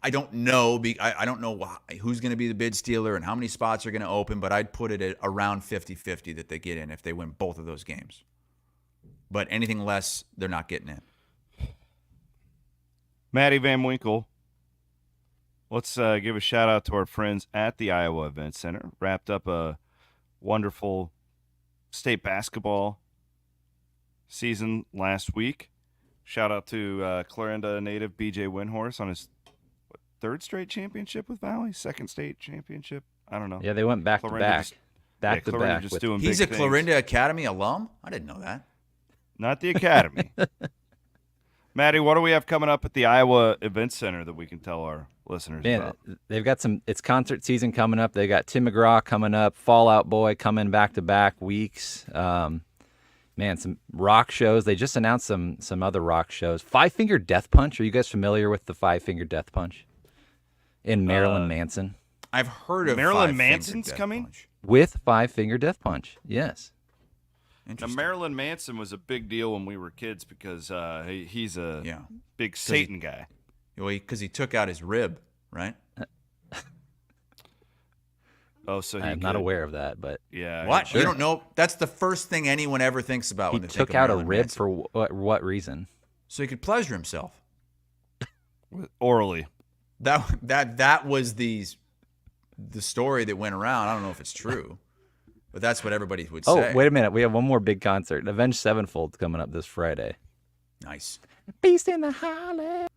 I don't know. I don't know who's going to be the bid stealer and how many spots are going to open, but I'd put it at around 50-50 that they get in if they win both of those games. But anything less, they're not getting in. Maddie Van Winkle. Let's give a shout-out to our friends at the Iowa Event Center. Wrapped up a wonderful state basketball season last week. Shout-out to Clarinda native B.J. Windhorse on his third straight championship with Valley? Second state championship? I don't know. Yeah, they went back-to-back. Back-to-back. He's a Clarinda Academy alum? I didn't know that. Not the Academy. Maddie, what do we have coming up at the Iowa Event Center that we can tell our listeners about? They've got it's concert season coming up. They got Tim McGraw coming up, Fall Out Boy coming back-to-back weeks. Some rock shows. They just announced some other rock shows. Five Finger Death Punch. Are you guys familiar with the Five Finger Death Punch? In Marilyn Manson. I've heard of Marilyn Manson's coming? With Five Finger Death Punch, yes. Now, Marilyn Manson was a big deal when we were kids because he's a big Satan guy. Well, because he took out his rib, right? I'm not aware of that, but yeah. What? Sure. You don't know? That's the first thing anyone ever thinks about when they think of Marilyn Manson. He took out a rib for what reason? So he could pleasure himself. Orally. That was the story that went around. I don't know if it's true. But that's what everybody would say. Oh, wait a minute. We have one more big concert. Avenged Sevenfold's coming up this Friday. Nice. Beast in the Holly. Get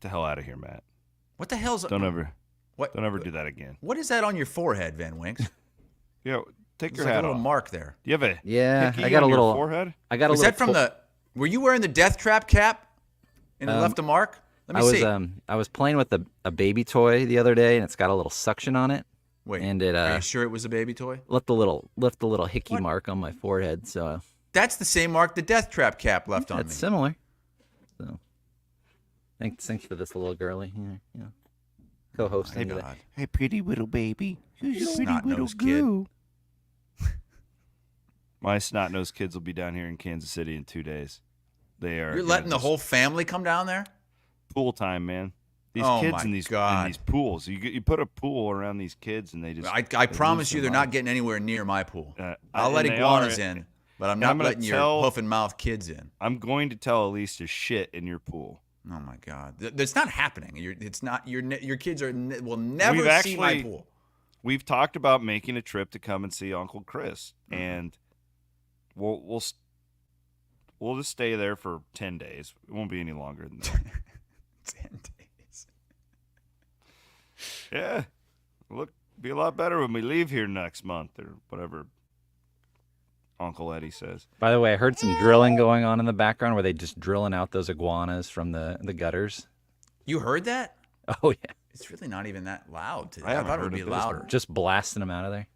the hell out of here, Matt. What the hell's... Don't ever do that again. What is that on your forehead, Van Winks? Take your hat off. a little mark there. Do you have a I got a little... forehead? Was that from the... Were you wearing the Death Trap cap and it left a mark? Let me see. I was playing with a baby toy the other day, and it's got a little suction on it. Wait, and are you sure it was a baby toy? Left the little hickey mark on my forehead. So that's the same mark the Death Trap cap left on me. It's similar. So thanks for this little girly here. Yeah. Co-hosting today. Hey, pretty little baby. Who's your pretty little girl? My snot-nosed kids will be down here in Kansas City in 2 days. You're letting the whole family come down there? Pool time, man. These kids in these pools. You put a pool around these kids, and they just. I promise you, they're not getting anywhere near my pool. I'll let iguanas in, but I'm not letting your hoof and mouth kids in. I'm going to tell Elise to shit in your pool. Oh my God, that's not happening. It's not. Your kids will never see my pool. We've talked about making a trip to come and see Uncle Chris, and we'll just stay there for 10 days. It won't be any longer than that. 10 days. Yeah. Look, be a lot better when we leave here next month or whatever Uncle Eddie says. By the way, I heard some drilling going on in the background where they just drilling out those iguanas from the gutters. You heard that? Oh, yeah. It's really not even that loud today. I thought it would be louder. Just blasting them out of there.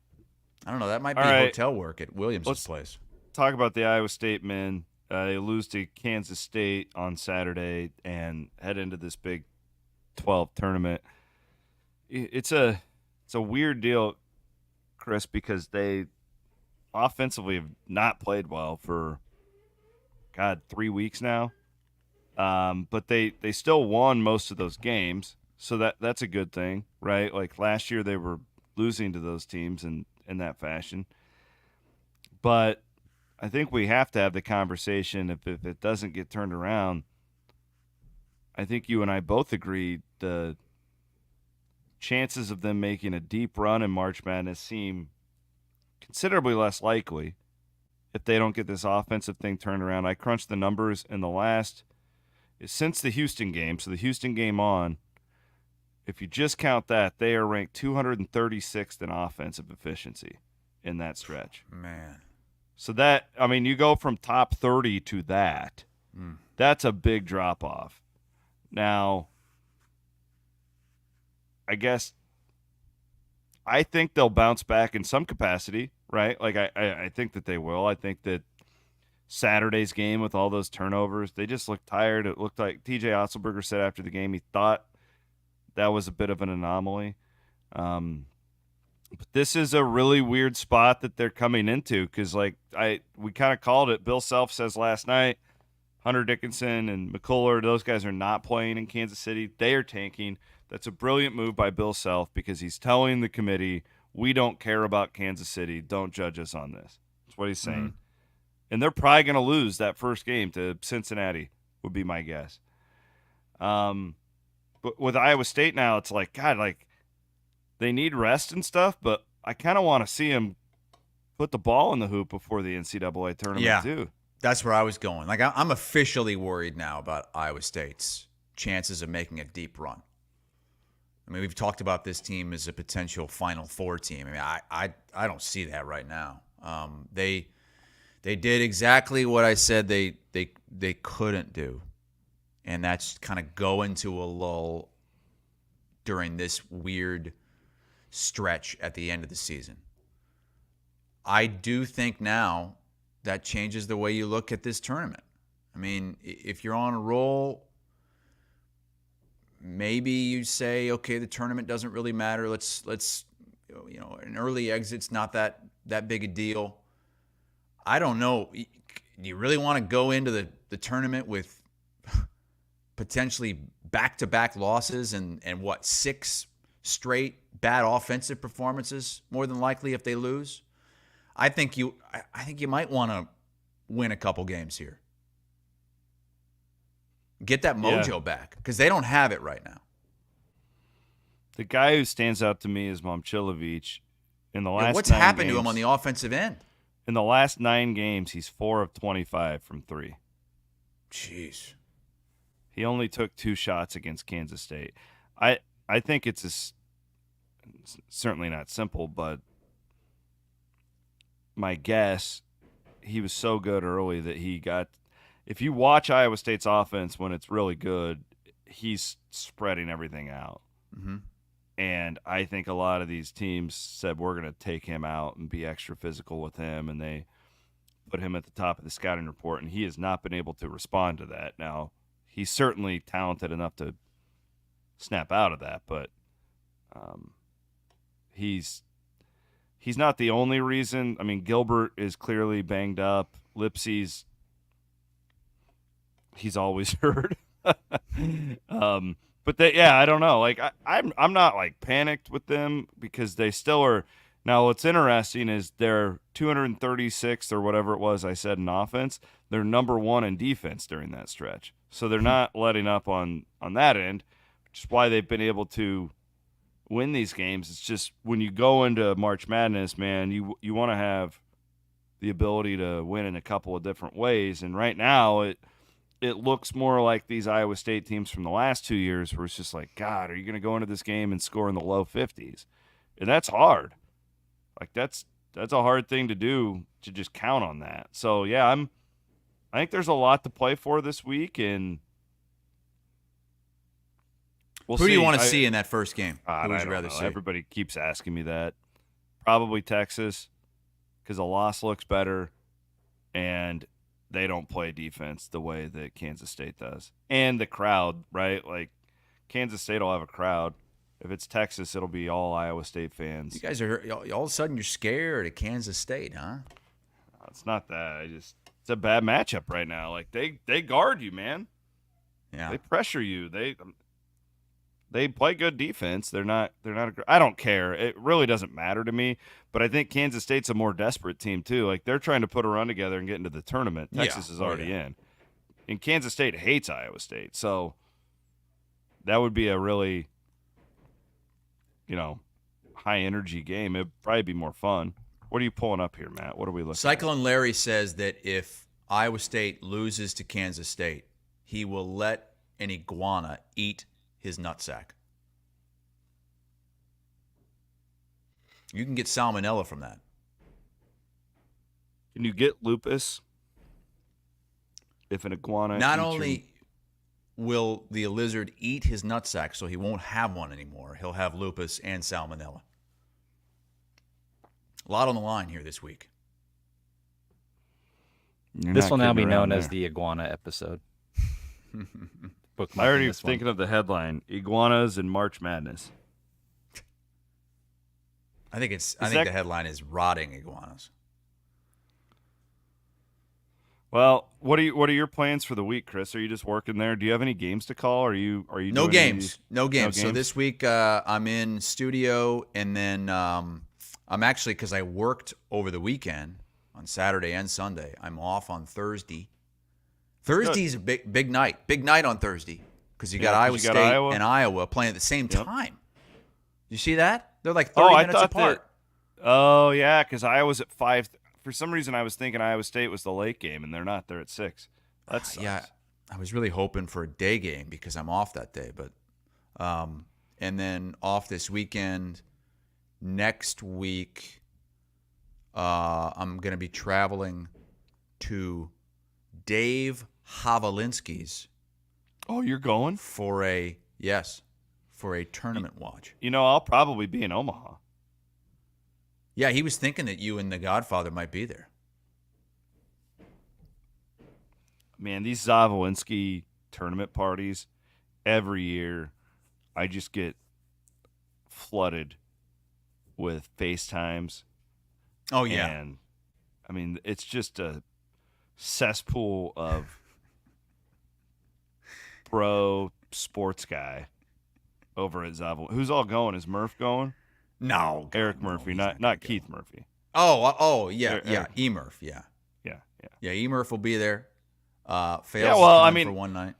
I don't know. That might be hotel work at Williams' place. Talk about the Iowa State men. They lose to Kansas State on Saturday and head into this Big 12 tournament. It's a weird deal, Chris, because they offensively have not played well for, 3 weeks now. But they still won most of those games, so that's a good thing, right? Like last year they were losing to those teams in that fashion. But I think we have to have the conversation if it doesn't get turned around. I think you and I both agree the chances of them making a deep run in March Madness seem considerably less likely if they don't get this offensive thing turned around. I crunched the numbers in since the Houston game, so the Houston game on, if you just count that, they are ranked 236th in offensive efficiency in that stretch. Man. So you go from top 30 to that. That's a big drop-off. Now, I think they'll bounce back in some capacity, right? Like, I think that they will. I think that Saturday's game with all those turnovers, they just looked tired. It looked like TJ Otzelberger said after the game he thought that was a bit of an anomaly. But this is a really weird spot that they're coming into because, we kind of called it. Bill Self says last night, Hunter Dickinson and McCullers, those guys are not playing in Kansas City. They are tanking. That's a brilliant move by Bill Self because he's telling the committee, we don't care about Kansas City. Don't judge us on this. That's what he's saying. Mm-hmm. And they're probably going to lose that first game to Cincinnati, would be my guess. But with Iowa State now, it's like, God, they need rest and stuff, but I kind of want to see them put the ball in the hoop before the NCAA tournament, too. That's where I was going. I'm officially worried now about Iowa State's chances of making a deep run. I mean, we've talked about this team as a potential Final Four team. I mean, I don't see that right now. They did exactly what I said they couldn't do, and that's kind of go into a lull during this weird stretch at the end of the season. I do think now that changes the way you look at this tournament. I mean, if you're on a roll, maybe you say, okay, the tournament doesn't really matter. Let's an early exit's not that big a deal. I don't know. Do you really want to go into the tournament with potentially back-to-back losses and 6 straight bad offensive performances, more than likely, if they lose? I think you might want to win a couple games here. Get that mojo back, because they don't have it right now. The guy who stands out to me is Momcilovic. In the last what's happened to him on the offensive end? In the last 9 games, he's 4 of 25 from 3. Jeez. He only took 2 shots against Kansas State. I think it's certainly not simple, but my guess, he was so good early that he got – if you watch Iowa State's offense when it's really good, he's spreading everything out. Mm-hmm. And I think a lot of these teams said, we're going to take him out and be extra physical with him, and they put him at the top of the scouting report, and he has not been able to respond to that. Now, he's certainly talented enough to snap out of that, but he's he's not the only reason. I mean, Gilbert is clearly banged up. Lipsy's he's always hurt. But I don't know. Like I'm not like panicked with them because they still are. Now, what's interesting is they're 236th or whatever it was I said in offense. They're number 1 in defense during that stretch. So they're not letting up on that end, which is why they've been able to win these games. It's just when you go into March Madness, man, you want to have the ability to win in a couple of different ways. And right now it looks more like these Iowa State teams from the last 2 years where it's just like, God, are you going to go into this game and score in the low 50s? And that's hard. Like that's a hard thing to do, to just count on that. So yeah, I think there's a lot to play for this week, and we'll see. Who do you want to see in that first game? Who would you rather see? Everybody keeps asking me that. Probably Texas, because a loss looks better, and they don't play defense the way that Kansas State does. And the crowd, right? Like Kansas State will have a crowd. If it's Texas, it'll be all Iowa State fans. You guys are all of a sudden you're scared of Kansas State, huh? It's not that. It's a bad matchup right now. Like they guard you, man. Yeah. They pressure you. They play good defense. They're not. I don't care. It really doesn't matter to me. But I think Kansas State's a more desperate team too. Like they're trying to put a run together and get into the tournament. Texas is already in, and Kansas State hates Iowa State. So that would be a really, high energy game. It'd probably be more fun. What are you pulling up here, Matt? What are we looking at? Cyclone Larry says that if Iowa State loses to Kansas State, he will let an iguana eat his nutsack. You can get salmonella from that. Can you get lupus if an iguana Not only will the lizard eat his nutsack, so he won't have one anymore, he'll have lupus and salmonella. A lot on the line here this week. This will now be known as the Iguana episode. I already was thinking of the headline: Iguanas in March Madness. I think the headline is rotting iguanas. Well, what are your plans for the week, Chris? Are you just working there? Do you have any games to call? Are you No games. No games. So this week I'm in studio, and then I'm actually, because I worked over the weekend on Saturday and Sunday, I'm off on Thursday. Thursday's a big night. Big night on Thursday because you got Iowa State and Iowa playing at the same time. You see that? They're like 30 minutes apart. Oh, yeah, because Iowa's at 5. For some reason, I was thinking Iowa State was the late game, and they're not. They're at 6. That sucks. Yeah, I was really hoping for a day game because I'm off that day. But and then off this weekend. Next week, I'm going to be traveling to Dave Havalinsky's. Oh, you're going? For a tournament watch. I'll probably be in Omaha. Yeah, he was thinking that you and the Godfather might be there. Man, these Zavolinsky tournament parties, every year, I just get flooded with FaceTimes. Oh, yeah. And, I mean, it's just a cesspool of pro sports guy over at Zavel. Who's all going? Is Murph going? No. Eric Murphy, not Keith Murphy. Oh, yeah. E-Murph, yeah. Yeah, E-Murph will be there. For one night.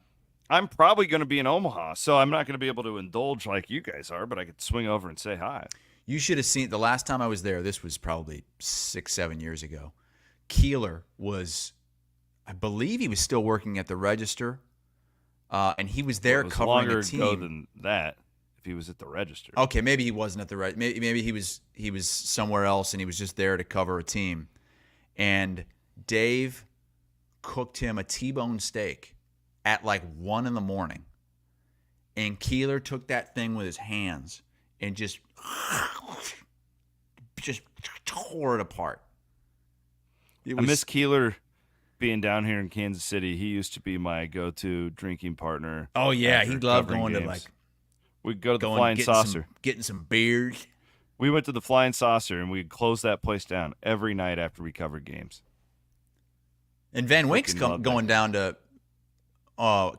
I'm probably going to be in Omaha, so I'm not going to be able to indulge like you guys are, but I could swing over and say hi. You should have seen the last time I was there. This was probably 6-7 years ago. Keeler was, I believe, he was still working at the Register, and he was there covering a team. Longer ago than that. If he was at the Register. Okay, maybe he wasn't at the Register. Maybe he was somewhere else, and he was just there to cover a team. And Dave cooked him a T-bone steak at like 1 a.m, and Keeler took that thing with his hands and just tore it apart. I miss Keeler being down here in Kansas City. He used to be my go-to drinking partner. Oh yeah, he loved going games. We'd go to the Flying Saucer. Getting some beers. We went to the Flying Saucer, and we'd close that place down every night after we covered games. And Van Wink's Freaking going down to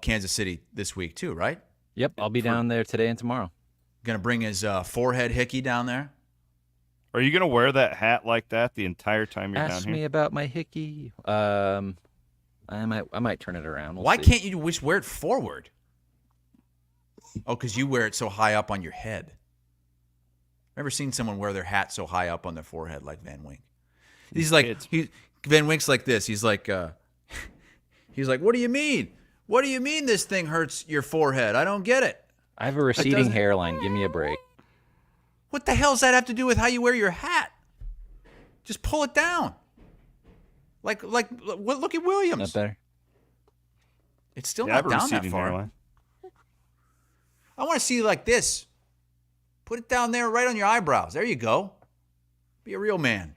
Kansas City this week too, right? Yep, I'll be down there today and tomorrow. Going to bring his forehead hickey down there. Are you going to wear that hat like that the entire time you're down Ask here? me about my hickey. I might turn it around. We'll Why see. can't you just wear it forward? Oh, because you wear it so high up on your head. Never seen someone wear their hat so high up on their forehead like Van Wink. He's like Van Wink's like this. He's like, what do you mean? What do you mean this thing hurts your forehead? I don't get it. I have a receding hairline. Give me a break. What the hell does that have to do with how you wear your hat? Just pull it down. Look at Williams. Not better. It's still I have not a down that receding far. hairline. I want to see you like this. Put it down there right on your eyebrows. There you go. Be a real man.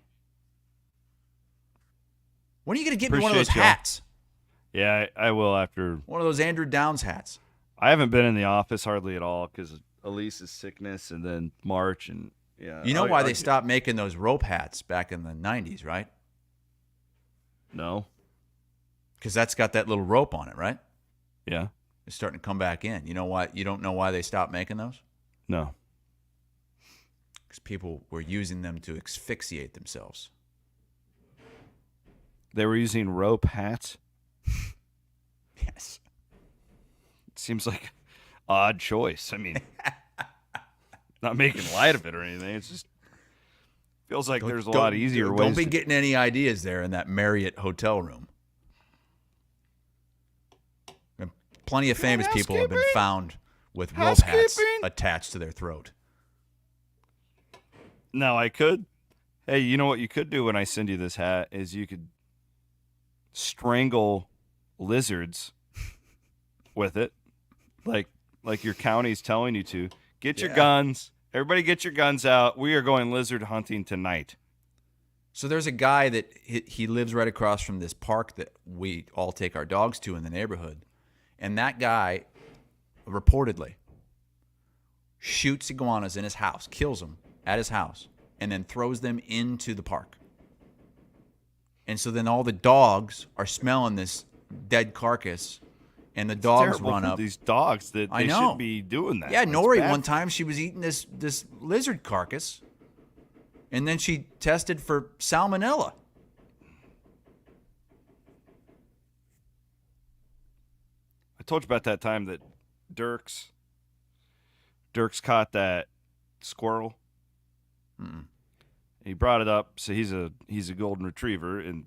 When are you going to get me one of those Appreciate y'all. hats? Yeah, I will after. One of those Andrew Downs hats. I haven't been in the office hardly at all because of Elise's sickness and then March. And yeah, You know why they stopped making those rope hats back in the 90s, right? No. Because that's got that little rope on it, right? Yeah. It's starting to come back in. You know why? You don't know why they stopped making those? No. Because people were using them to asphyxiate themselves. They were using rope hats. Yes. Seems like an odd choice. I mean, not making light of it or anything. It's just feels like there's a lot easier ways. Don't be getting any ideas there in that Marriott hotel room. And plenty of famous people have been found with rope hats attached to their throat. No, I could. Hey, you know what you could do when I send you this hat is you could strangle lizards with it, like your county's telling you to. Get your guns. Everybody get your guns out. We are going lizard hunting tonight. So there's a guy that he lives right across from this park that we all take our dogs to in the neighborhood. And that guy reportedly shoots iguanas in his house, kills them at his house, and then throws them into the park. And so then all the dogs are smelling this dead carcass, and the dogs run up. These dogs that they shouldn't be doing that. Yeah, That's Nori bad. one time she was eating this lizard carcass, and then she tested for salmonella. I told you about that time that Dirks caught that squirrel. Mm-mm. He brought it up. So he's a golden retriever, and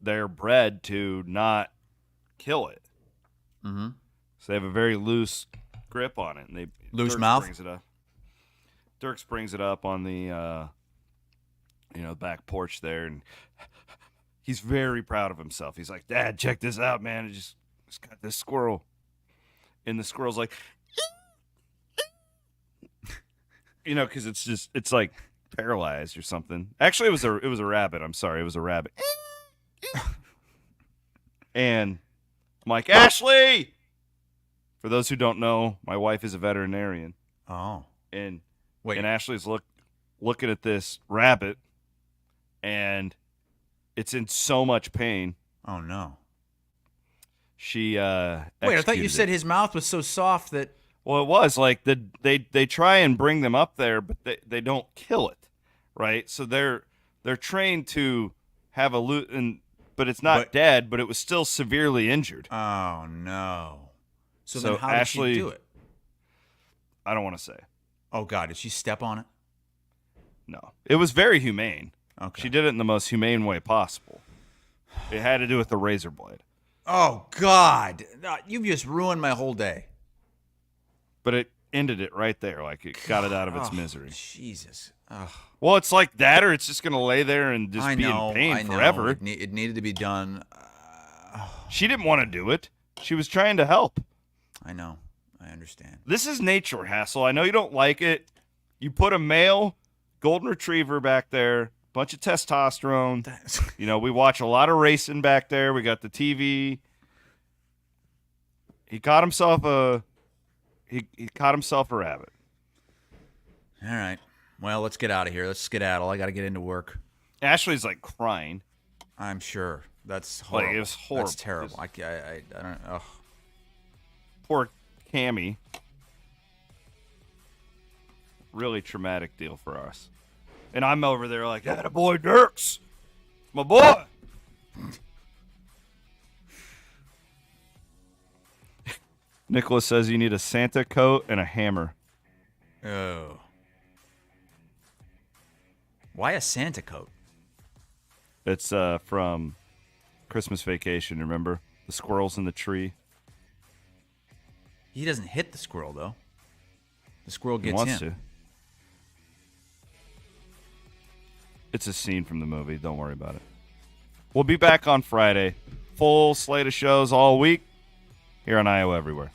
they're bred to not kill it. Mm-hmm. So they have a very loose grip on it, and Loose mouth? Dirks brings it up on the back porch there, and he's very proud of himself. He's like, "Dad, check this out, man! It's got this squirrel," and the squirrel's like, because it's like paralyzed or something. Actually, it was a rabbit. I'm sorry, it was a rabbit. And I'm like, Ashley. For those who don't know, my wife is a veterinarian. Oh, and wait, and Ashley's looking at this rabbit, and it's in so much pain. Oh no. She wait, I thought you said his mouth was so soft that. Well, it was like they try and bring them up there, but they don't kill it, right? So they're trained to have but it's not dead, but it was still severely injured. Oh no! So So then how Ashley- did she do it? I don't want to say. Oh God, did she step on it? No, it was very humane. Okay. She did it in the most humane way possible. It had to do with the razor blade, Oh God, you've just ruined my whole day. but it ended it right there. Like it got it out of its misery. Jesus. Oh. Well, it's like that, or it's just gonna lay there and just I be know, in pain I know. forever. It needed to be done. She didn't want to do it. She was trying to help. I know. I understand. This is nature, Hassel. I know you don't like it. You put a male golden retriever back there, bunch of testosterone. We watch a lot of racing back there. We got the TV. He caught himself a rabbit. All right. Well, let's get out of here. Let's skedaddle. I got to get into work. Ashley's like crying. I'm sure. That's horrible. Like, it was horrible. That's terrible. I don't. Ugh. Poor Cammy. Really traumatic deal for us. And I'm over there like, attaboy Dirks. My boy. Nicholas says you need a Santa coat and a hammer. Oh. Why a Santa coat? It's from Christmas Vacation, remember? The squirrels in the tree. He doesn't hit the squirrel, though. The squirrel He gets wants him. to. It's a scene from the movie. Don't worry about it. We'll be back on Friday. Full slate of shows all week here on Iowa Everywhere.